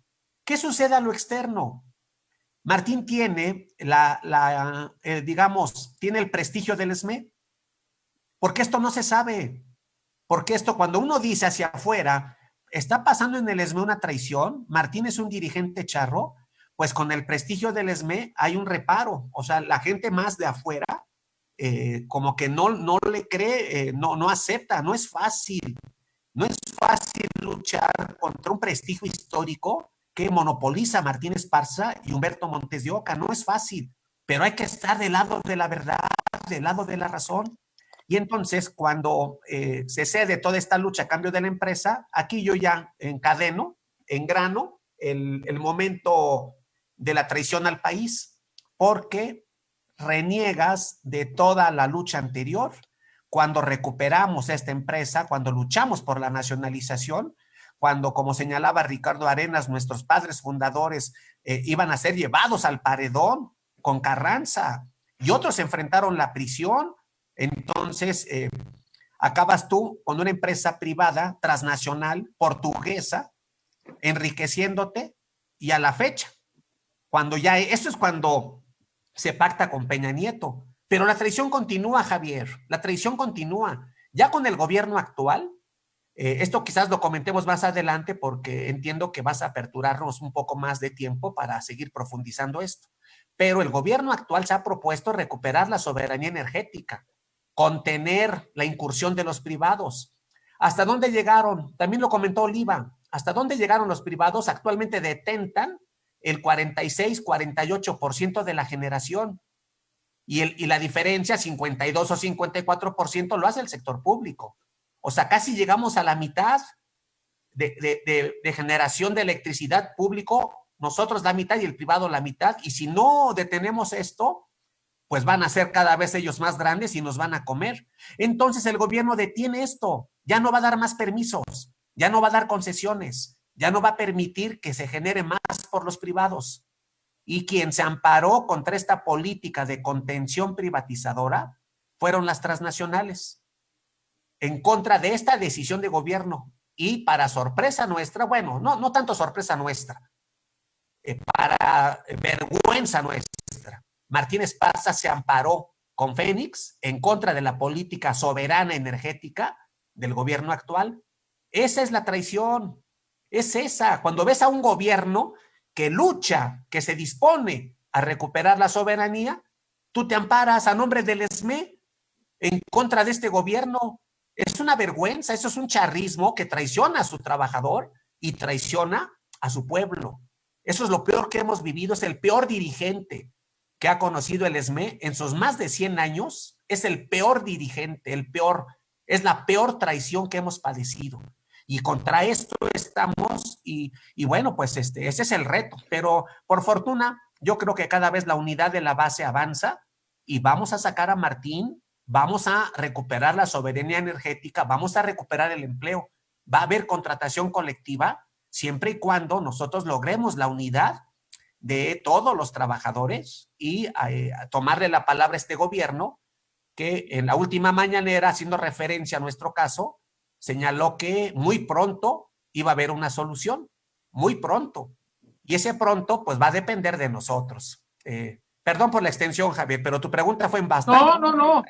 ¿Qué sucede a lo externo? Martín tiene digamos, tiene el prestigio del ESME, porque esto no se sabe, porque esto cuando uno dice hacia afuera, está pasando en el ESME una traición, Martín es un dirigente charro, pues con el prestigio del ESME hay un reparo, o sea, la gente más de afuera como que no le cree, no acepta, no es fácil luchar contra un prestigio histórico que monopoliza Martín Esparza y Humberto Montes de Oca. No es fácil, pero hay que estar del lado de la verdad, del lado de la razón. Y entonces, cuando se cede toda esta lucha a cambio de la empresa, aquí yo ya encadeno, engrano el momento de la traición al país, porque reniegas de toda la lucha anterior, cuando recuperamos esta empresa, cuando luchamos por la nacionalización, cuando, como señalaba Ricardo Arenas, nuestros padres fundadores iban a ser llevados al paredón con Carranza y otros enfrentaron la prisión. Entonces, acabas tú con una empresa privada, transnacional, portuguesa, enriqueciéndote, y a la fecha, cuando ya, eso es cuando se pacta con Peña Nieto, pero la traición continúa, Javier, la traición continúa. Ya con el gobierno actual, esto quizás lo comentemos más adelante porque entiendo que vas a aperturarnos un poco más de tiempo para seguir profundizando esto, pero el gobierno actual se ha propuesto recuperar la soberanía energética, contener la incursión de los privados. ¿Hasta dónde llegaron? También lo comentó Oliva. ¿Hasta dónde llegaron los privados? Actualmente detentan el 46-48% de la generación. Y la diferencia, 52 o 54%, lo hace el sector público. O sea, casi llegamos a la mitad de generación de electricidad público, nosotros la mitad y el privado la mitad. Y si no detenemos esto, pues van a ser cada vez ellos más grandes y nos van a comer. Entonces el gobierno detiene esto, ya no va a dar más permisos, ya no va a dar concesiones, ya no va a permitir que se genere más por los privados. Y quien se amparó contra esta política de contención privatizadora fueron las transnacionales, en contra de esta decisión de gobierno. Y para sorpresa nuestra, bueno, no tanto sorpresa nuestra, para vergüenza nuestra, Martín Esparza se amparó con Fénix en contra de la política soberana energética del gobierno actual. Esa es la traición, es esa. Cuando ves a un gobierno que lucha, que se dispone a recuperar la soberanía, tú te amparas a nombre del ESME en contra de este gobierno. Es una vergüenza, eso es un charrismo que traiciona a su trabajador y traiciona a su pueblo. Eso es lo peor que hemos vivido, es el peor dirigente que ha conocido el ESME en sus más de 100 años, es el peor dirigente, el peor, es la peor traición que hemos padecido. Y contra esto estamos, y bueno, pues ese es el reto. Pero por fortuna, yo creo que cada vez la unidad de la base avanza y vamos a sacar a Martín, vamos a recuperar la soberanía energética, vamos a recuperar el empleo, va a haber contratación colectiva, siempre y cuando nosotros logremos la unidad de todos los trabajadores y tomarle la palabra a este gobierno que en la última mañanera, haciendo referencia a nuestro caso, señaló que muy pronto iba a haber una solución, muy pronto. Y ese pronto pues va a depender de nosotros. Perdón por la extensión, Javier, pero tu pregunta fue en bastante. No.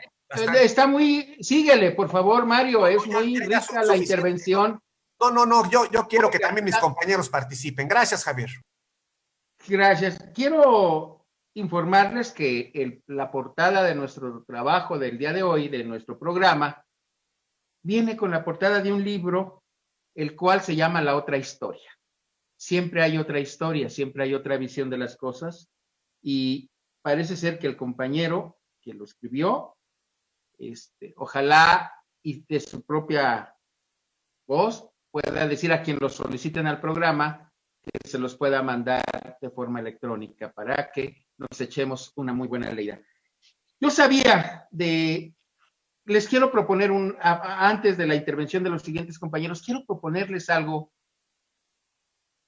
Está muy... Síguele, por favor, Mario, es muy rica la intervención. No, yo quiero que también mis compañeros participen. Gracias, Javier. Gracias. Quiero informarles que la portada de nuestro trabajo del día de hoy, de nuestro programa, viene con la portada de un libro, el cual se llama La Otra Historia. Siempre hay otra historia, siempre hay otra visión de las cosas, y parece ser que el compañero que lo escribió, ojalá y de su propia voz pueda decir a quien lo soliciten al programa que se los pueda mandar de forma electrónica para que nos echemos una muy buena leída. Yo sabía les quiero proponer antes de la intervención de los siguientes compañeros, quiero proponerles algo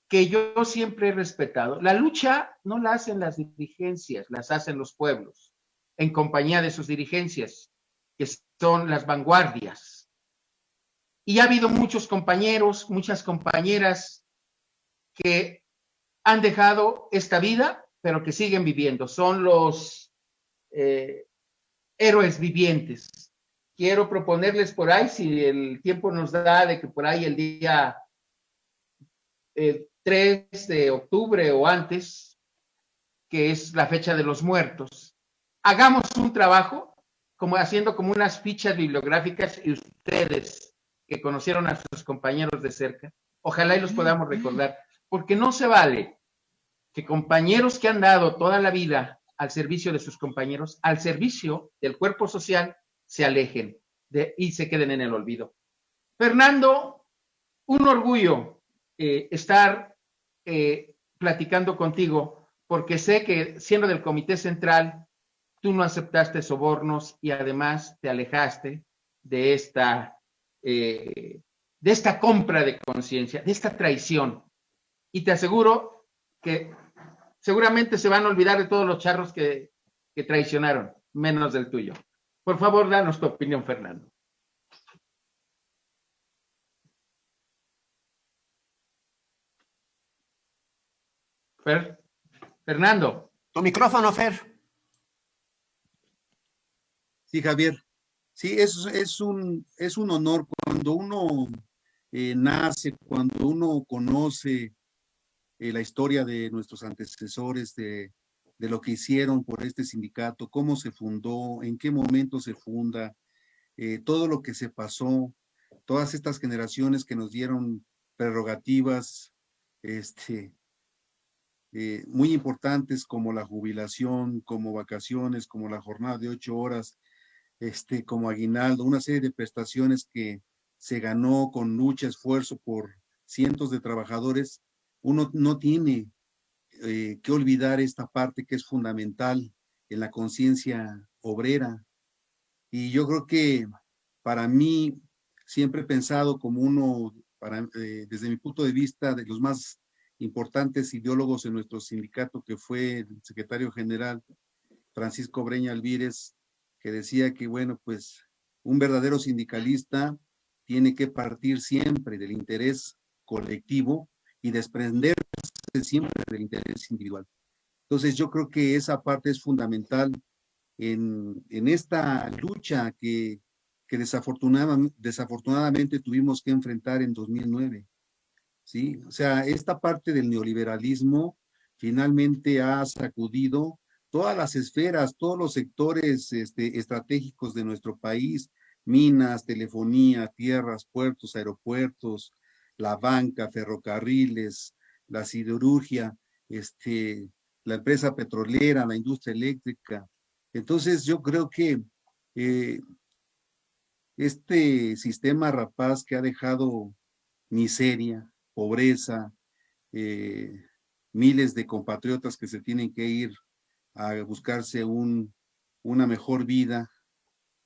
que yo siempre he respetado. La lucha no la hacen las dirigencias, las hacen los pueblos, en compañía de sus dirigencias, que son las vanguardias. Y ha habido muchos compañeros, muchas compañeras que han dejado esta vida, pero que siguen viviendo. Son los héroes vivientes. Quiero proponerles por ahí, si el tiempo nos da, de que por ahí el día 3 de octubre o antes, que es la fecha de los muertos, hagamos un trabajo haciendo como unas fichas bibliográficas, y ustedes que conocieron a sus compañeros de cerca, ojalá y los podamos recordar, porque no se vale que compañeros que han dado toda la vida al servicio de sus compañeros, al servicio del cuerpo social, se alejen y se queden en el olvido. Fernando, un orgullo estar platicando contigo, porque sé que siendo del Comité Central, tú no aceptaste sobornos y además te alejaste de esta compra de conciencia, de esta traición. Y te aseguro que seguramente se van a olvidar de todos los charros que traicionaron, menos del tuyo. Por favor, danos tu opinión, Fernando. Fernando. Tu micrófono, Fer. Sí, Javier. Sí, es un honor cuando uno nace, cuando uno conoce la historia de nuestros antecesores, de lo que hicieron por este sindicato, cómo se fundó, en qué momento se funda, todo lo que se pasó, todas estas generaciones que nos dieron prerrogativas, muy importantes como la jubilación, como vacaciones, como la jornada de 8 horas, como aguinaldo, una serie de prestaciones que se ganó con lucha, esfuerzo por cientos de trabajadores. Uno no tiene que olvidar esta parte que es fundamental en la conciencia obrera. Y yo creo que para mí siempre he pensado como uno, desde mi punto de vista, de los más importantes ideólogos en nuestro sindicato, que fue el secretario general Francisco Breña Alvírez, que decía que, bueno, pues un verdadero sindicalista tiene que partir siempre del interés colectivo y desprenderse siempre del interés individual. Entonces yo creo que esa parte es fundamental en esta lucha que desafortunadamente tuvimos que enfrentar en 2009. ¿Sí? O sea, esta parte del neoliberalismo finalmente ha sacudido todas las esferas, todos los sectores estratégicos de nuestro país: minas, telefonía, tierras, puertos, aeropuertos, la banca, ferrocarriles, la siderurgia, la empresa petrolera, la industria eléctrica. Entonces yo creo que este sistema rapaz que ha dejado miseria, pobreza, miles de compatriotas que se tienen que ir a buscarse una mejor vida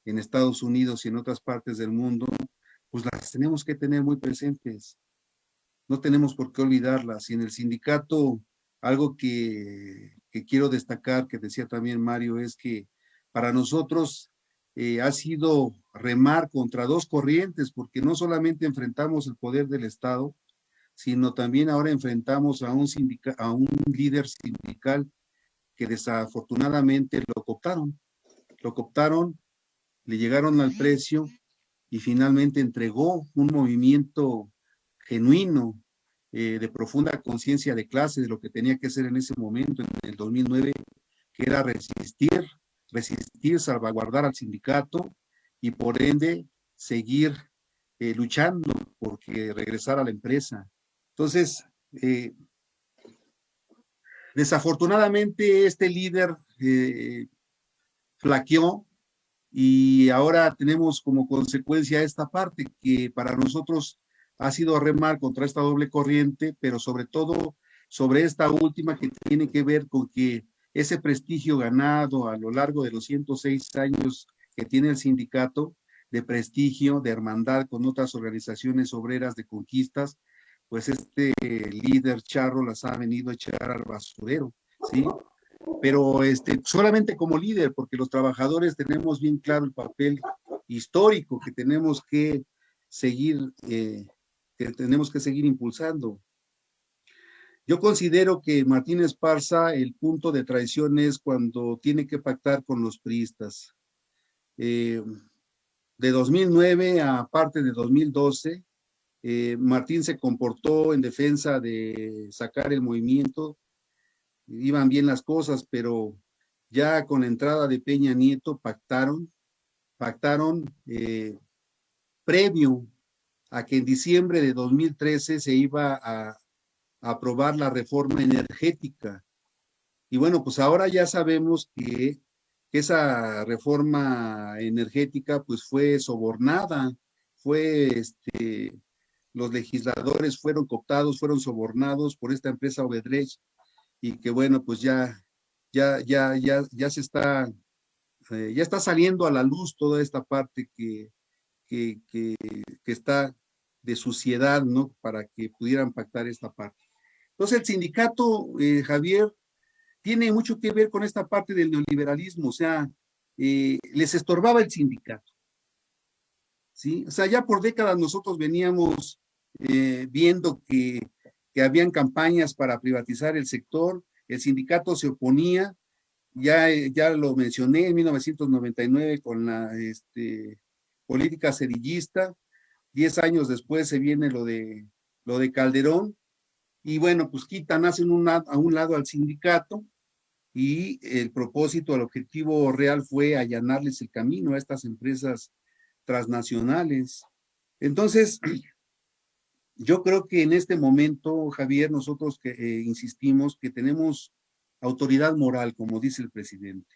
en Estados Unidos y en otras partes del mundo, pues las tenemos que tener muy presentes. No tenemos por qué olvidarlas. Y en el sindicato, algo que quiero destacar, que decía también Mario, es que para nosotros ha sido remar contra dos corrientes, porque no solamente enfrentamos el poder del Estado, sino también ahora enfrentamos a un líder sindical que desafortunadamente lo cooptaron, le llegaron al precio y finalmente entregó un movimiento genuino, de profunda conciencia de clase, de lo que tenía que ser en ese momento, en el 2009, que era resistir, salvaguardar al sindicato y por ende seguir luchando porque regresara a la empresa. Entonces, desafortunadamente este líder flaqueó y ahora tenemos como consecuencia esta parte que para nosotros ha sido remar contra esta doble corriente, pero sobre todo sobre esta última que tiene que ver con que ese prestigio ganado a lo largo de los 106 años que tiene el sindicato, de prestigio, de hermandad con otras organizaciones obreras de conquistas, pues este líder charro las ha venido a echar al basurero, ¿sí? Pero solamente como líder, porque los trabajadores tenemos bien claro el papel histórico que tenemos que seguir impulsando. Yo considero que Martín Esparza, el punto de traición es cuando tiene que pactar con los priistas. De 2009 a parte de 2012, Martín se comportó en defensa de sacar el movimiento, iban bien las cosas, pero ya con la entrada de Peña Nieto pactaron previo a que en diciembre de 2013 se iba a aprobar la reforma energética. Y bueno, pues ahora ya sabemos que esa reforma energética pues fue sobornada, los legisladores fueron cooptados, fueron sobornados por esta empresa Obedrecht, y que bueno, pues ya se está, ya está saliendo a la luz toda esta parte que que está de suciedad, ¿no? Para que pudieran pactar esta parte. Entonces, el sindicato, Javier, tiene mucho que ver con esta parte del neoliberalismo, o sea, les estorbaba el sindicato, ¿sí? O sea, ya por décadas nosotros veníamos viendo que habían campañas para privatizar el sector, el sindicato se oponía, ya lo mencioné en 1999 con la política cerillista, 10 años después se viene lo de Calderón, y bueno, pues hacen a un lado al sindicato, y el propósito, el objetivo real fue allanarles el camino a estas empresas transnacionales. Entonces, yo creo que en este momento, Javier, nosotros insistimos que tenemos autoridad moral, como dice el presidente.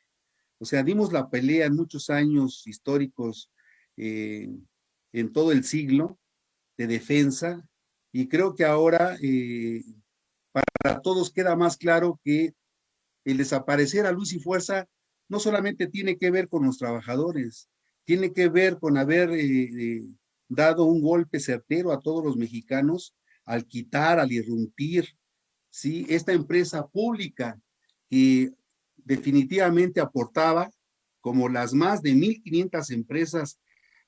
O sea, dimos la pelea en muchos años históricos, en todo el siglo, de defensa, y creo que ahora para todos queda más claro que el desaparecer a Luz y Fuerza no solamente tiene que ver con los trabajadores, tiene que ver con haber dado un golpe certero a todos los mexicanos al quitar, al irrumpir, ¿sí? Esta empresa pública que definitivamente aportaba, como las más de 1,500 empresas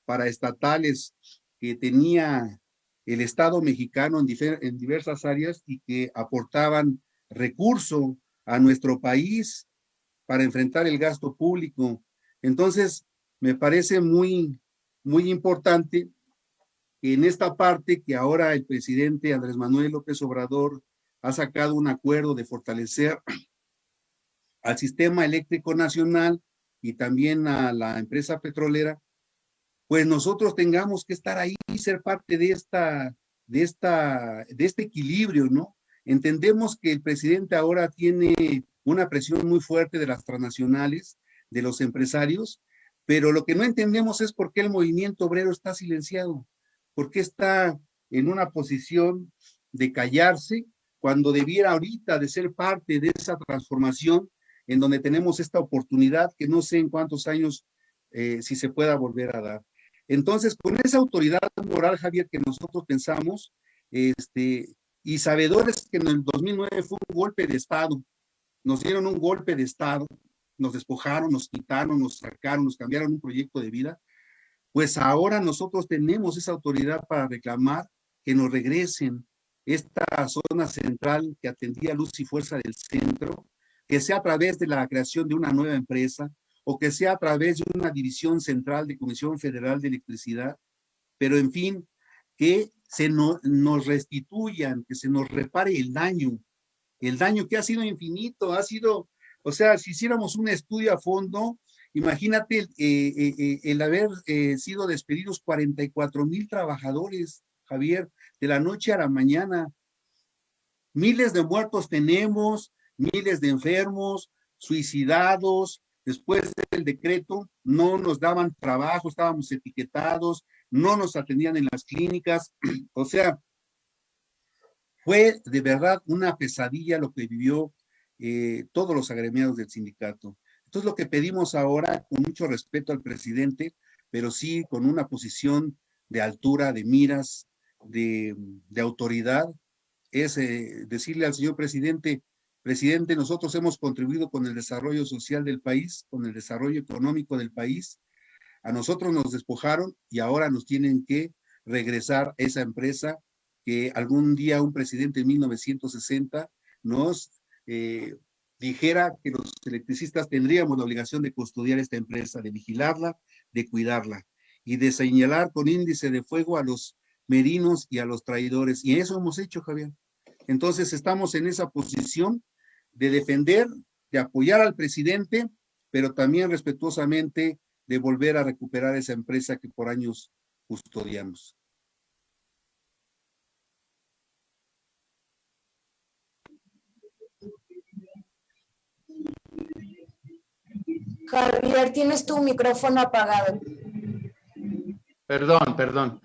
paraestatales que tenía el Estado mexicano en diversas áreas y que aportaban recurso a nuestro país para enfrentar el gasto público. Entonces, me parece muy, muy importante que en esta parte que ahora el presidente Andrés Manuel López Obrador ha sacado un acuerdo de fortalecer al sistema eléctrico nacional y también a la empresa petrolera, pues nosotros tengamos que estar ahí y ser parte de este equilibrio, ¿no? Entendemos que el presidente ahora tiene una presión muy fuerte de las transnacionales, de los empresarios, pero lo que no entendemos es por qué el movimiento obrero está silenciado, por qué está en una posición de callarse cuando debiera ahorita de ser parte de esa transformación en donde tenemos esta oportunidad que no sé en cuántos años si se pueda volver a dar. Entonces, con esa autoridad moral, Javier, que nosotros pensamos, y sabedores que en el 2009 fue un golpe de Estado, nos dieron un golpe de Estado, nos despojaron, nos quitaron, nos sacaron, nos cambiaron un proyecto de vida, pues ahora nosotros tenemos esa autoridad para reclamar que nos regresen esta zona central que atendía Luz y Fuerza del centro, que sea a través de la creación de una nueva empresa o que sea a través de una división central de Comisión Federal de Electricidad, pero en fin, que nos restituyan, que se nos repare el daño que ha sido infinito, ha sido, o sea, si hiciéramos un estudio a fondo, imagínate el haber sido despedidos 44,000 trabajadores, Javier, de la noche a la mañana. Miles de muertos tenemos, miles de enfermos, suicidados. Después del decreto no nos daban trabajo, estábamos etiquetados, no nos atendían en las clínicas. O sea, fue de verdad una pesadilla lo que vivió todos los agremiados del sindicato. Entonces, lo que pedimos ahora, con mucho respeto al presidente, pero sí con una posición de altura, de miras, de autoridad, es decirle al señor presidente, nosotros hemos contribuido con el desarrollo social del país, con el desarrollo económico del país. A nosotros nos despojaron y ahora nos tienen que regresar esa empresa que algún día un presidente en 1960 nos dijera que los electricistas tendríamos la obligación de custodiar esta empresa, de vigilarla, de cuidarla y de señalar con índice de fuego a los merinos y a los traidores. Y eso hemos hecho, Javier. Entonces estamos en esa posición de defender, de apoyar al presidente, pero también respetuosamente de volver a recuperar esa empresa que por años custodiamos. Javier, tienes tu micrófono apagado. Perdón.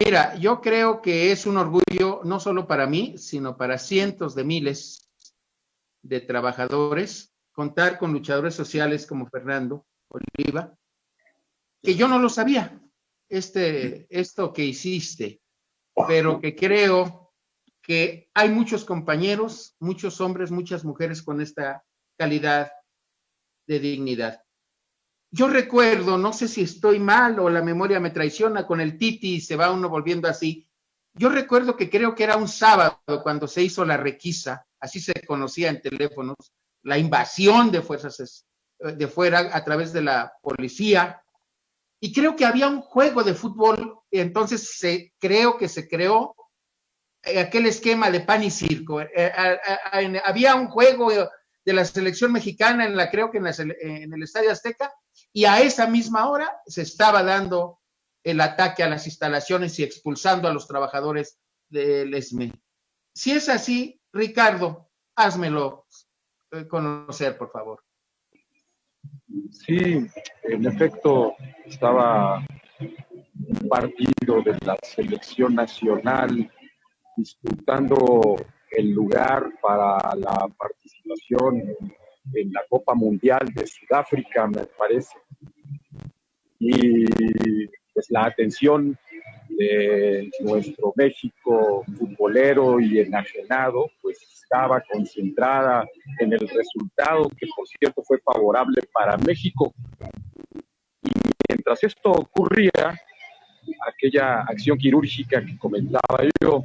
Mira, yo creo que es un orgullo no solo para mí, sino para cientos de miles de trabajadores, contar con luchadores sociales como Fernando Oliva, que yo no lo sabía. esto que hiciste, pero que creo que hay muchos compañeros, muchos hombres, muchas mujeres con esta calidad de dignidad. Yo recuerdo, no sé si estoy mal o la memoria me traiciona, con el Titi se va uno volviendo así. Yo recuerdo que creo que era un sábado cuando se hizo la requisa, así se conocía en teléfonos, la invasión de fuerzas de fuera a través de la policía, y creo que había un juego de fútbol, entonces creo que se creó aquel esquema de pan y circo. Había un juego de la selección mexicana, creo que en el Estadio Azteca, y a esa misma hora se estaba dando el ataque a las instalaciones y expulsando a los trabajadores del ESME. Si es así, Ricardo, házmelo conocer, por favor. Sí, en efecto, estaba un partido de la selección nacional disputando el lugar para la participación en la Copa Mundial de Sudáfrica, me parece. Y pues la atención de nuestro México futbolero y enajenado, pues estaba concentrada en el resultado, que por cierto fue favorable para México. Y mientras esto ocurría, aquella acción quirúrgica que comentaba yo,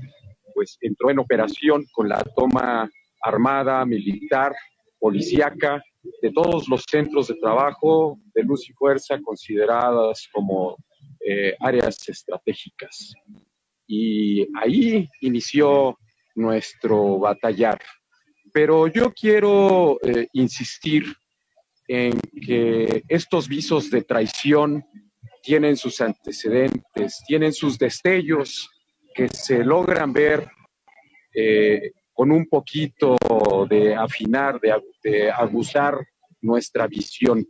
pues entró en operación con la toma armada, militar, policíaca, de todos los centros de trabajo de Luz y Fuerza consideradas como áreas estratégicas. Y ahí inició nuestro batallar. Pero yo quiero insistir en que estos visos de traición tienen sus antecedentes, tienen sus destellos que se logran ver con un poquito de afinar, de aguzar nuestra visión.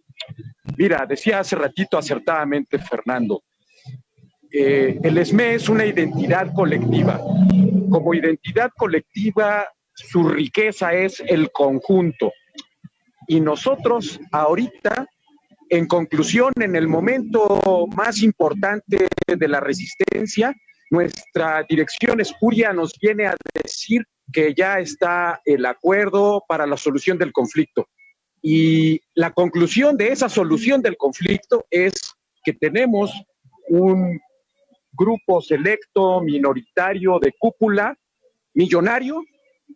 Mira, decía hace ratito acertadamente Fernando, el ESME es una identidad colectiva. Como identidad colectiva, su riqueza es el conjunto. Y nosotros ahorita, en conclusión, en el momento más importante de la resistencia, nuestra dirección espuria nos viene a decir que ya está el acuerdo para la solución del conflicto. Y la conclusión de esa solución del conflicto es que tenemos un grupo selecto, minoritario, de cúpula, millonario,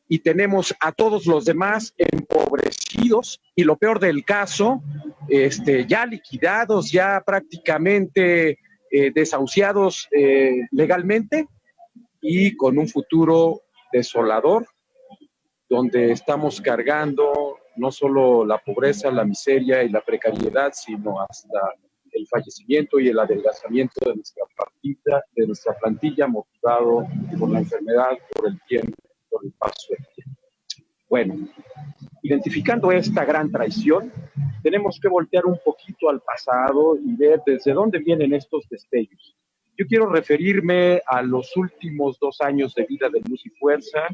y tenemos a todos los demás empobrecidos y lo peor del caso, ya liquidados, ya prácticamente desahuciados legalmente y con un futuro desolador, donde estamos cargando no solo la pobreza, la miseria y la precariedad, sino hasta el fallecimiento y el adelgazamiento de nuestra plantilla motivado por la enfermedad, por el tiempo, por el paso del tiempo. Bueno, identificando esta gran traición, tenemos que voltear un poquito al pasado y ver desde dónde vienen estos destellos. Yo quiero referirme a los últimos 2 años de vida de Luz y Fuerza,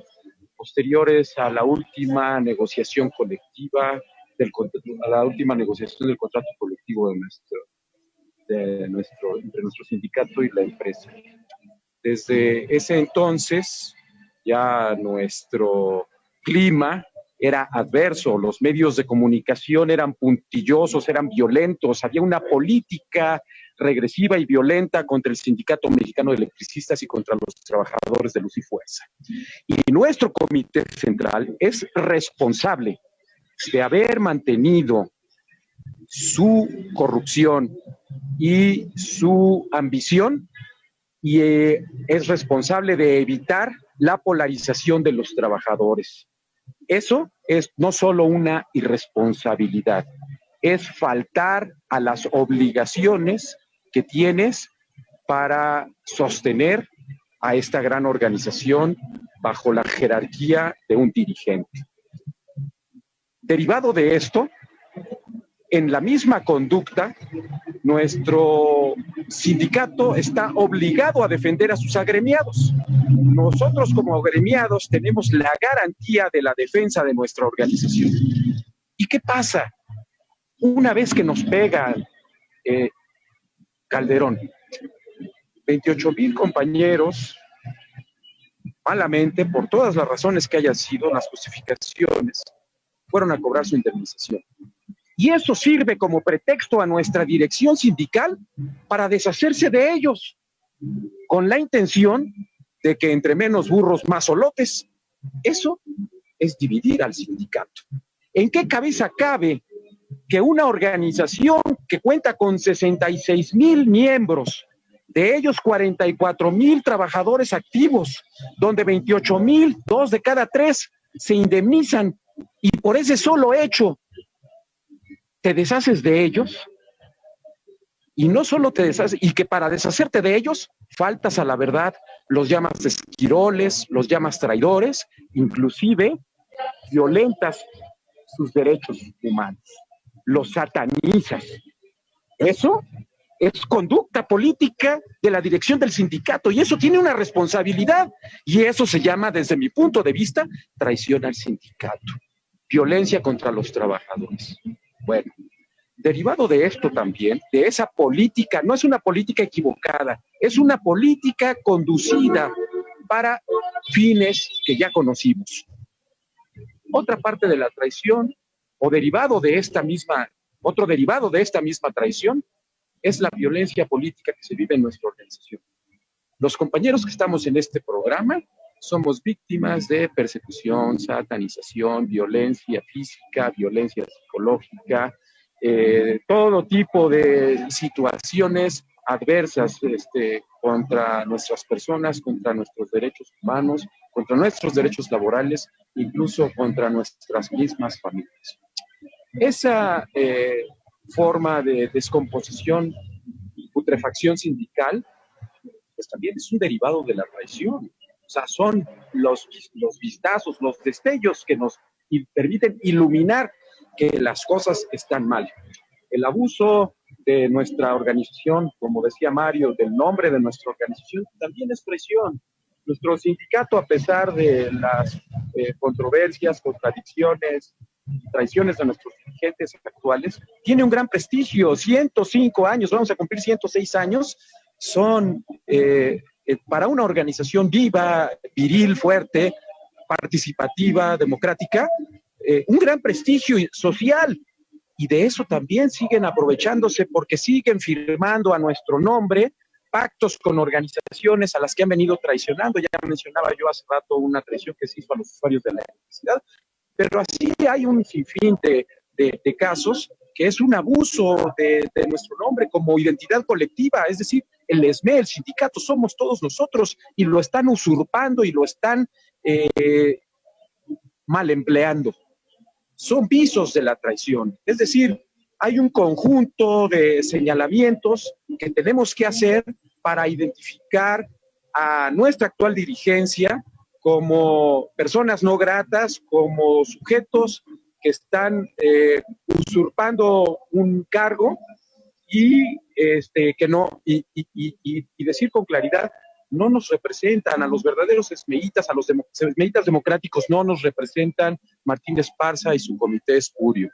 posteriores a la última negociación colectiva, a la última negociación del contrato colectivo entre nuestro sindicato y la empresa. Desde ese entonces, ya nuestro clima era adverso, los medios de comunicación eran puntillosos, eran violentos, había una política regresiva y violenta contra el Sindicato Mexicano de Electricistas y contra los trabajadores de Luz y Fuerza. Y nuestro comité central es responsable de haber mantenido su corrupción y su ambición y es responsable de evitar la polarización de los trabajadores. Eso es no solo una irresponsabilidad, es faltar a las obligaciones que tienes para sostener a esta gran organización bajo la jerarquía de un dirigente. Derivado de esto, en la misma conducta, nuestro sindicato está obligado a defender a sus agremiados. Nosotros como agremiados tenemos la garantía de la defensa de nuestra organización. ¿Y qué pasa? Una vez que nos pega Calderón, 28,000 compañeros, malamente, por todas las razones que hayan sido, las justificaciones, fueron a cobrar su indemnización. Y eso sirve como pretexto a nuestra dirección sindical para deshacerse de ellos, con la intención de que entre menos burros, más solotes. Eso es dividir al sindicato. ¿En qué cabeza cabe que una organización que cuenta con 66,000 miembros, de ellos 44,000 trabajadores activos, donde 28,000, 2 de cada 3, se indemnizan, y por ese solo hecho te deshaces de ellos? Y no solo te deshaces, y que para deshacerte de ellos faltas a la verdad, los llamas esquiroles, los llamas traidores, inclusive violentas sus derechos humanos, los satanizas. Eso es conducta política de la dirección del sindicato, y eso tiene una responsabilidad, y eso se llama, desde mi punto de vista, traición al sindicato, violencia contra los trabajadores. Bueno, derivado de esto también, de esa política, no es una política equivocada, es una política conducida para fines que ya conocimos. Otra parte de la traición, o derivado de esta misma, otro derivado de esta misma traición, es la violencia política que se vive en nuestra organización. Los compañeros que estamos en este programa somos víctimas de persecución, satanización, violencia física, violencia psicológica, todo tipo de situaciones adversas contra nuestras personas, contra nuestros derechos humanos, contra nuestros derechos laborales, incluso contra nuestras mismas familias. Esa forma de descomposición y putrefacción sindical, pues también es un derivado de la traición. O sea, son los vistazos, los destellos que nos permiten iluminar que las cosas están mal. El abuso de nuestra organización, como decía Mario, del nombre de nuestra organización, también es traición. Nuestro sindicato, a pesar de las controversias, contradicciones, traiciones de nuestros dirigentes actuales, tiene un gran prestigio. 105 años, vamos a cumplir 106 años, son para una organización viva, viril, fuerte, participativa, democrática, un gran prestigio social, y de eso también siguen aprovechándose, porque siguen firmando a nuestro nombre pactos con organizaciones a las que han venido traicionando. Ya mencionaba yo hace rato una traición que se hizo a los usuarios de la electricidad, pero así hay un sinfín de casos que es un abuso de nuestro nombre como identidad colectiva, es decir, el ESME, el sindicato, somos todos nosotros, y lo están usurpando y lo están mal empleando. Son visos de la traición, es decir, hay un conjunto de señalamientos que tenemos que hacer para identificar a nuestra actual dirigencia como personas no gratas, como sujetos que están usurpando un cargo y que no, y decir con claridad, no nos representan a los verdaderos esmeitas, a los esmeitas democráticos, no nos representan Martín Esparza y su comité espurio.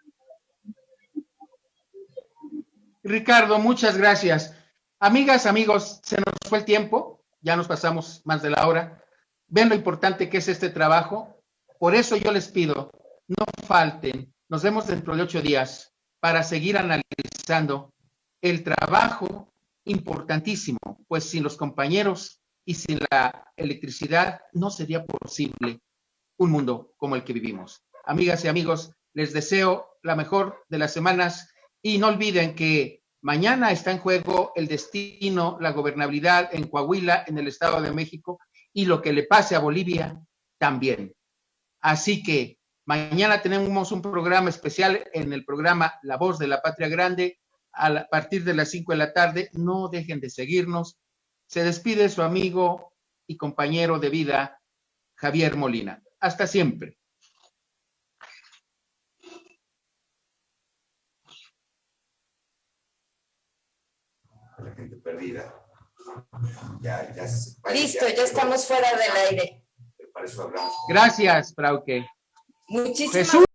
Ricardo, muchas gracias. Amigas, amigos, se nos fue el tiempo, ya nos pasamos más de la hora. Ven lo importante que es este trabajo. Por eso yo les pido, no falten. Nos vemos dentro de 8 días para seguir analizando el trabajo importantísimo, pues sin los compañeros y sin la electricidad no sería posible un mundo como el que vivimos. Amigas y amigos, les deseo la mejor de las semanas, y no olviden que mañana está en juego el destino, la gobernabilidad en Coahuila, en el Estado de México, y lo que le pase a Bolivia también. Así que mañana tenemos un programa especial en el programa La Voz de la Patria Grande a partir de las 5 de la tarde. No dejen de seguirnos. Se despide su amigo y compañero de vida, Javier Molina. Hasta siempre. La gente perdida. Listo, ya estamos fuera del aire. Para eso hablamos. Gracias, Frauke. Muchísimas Jesús.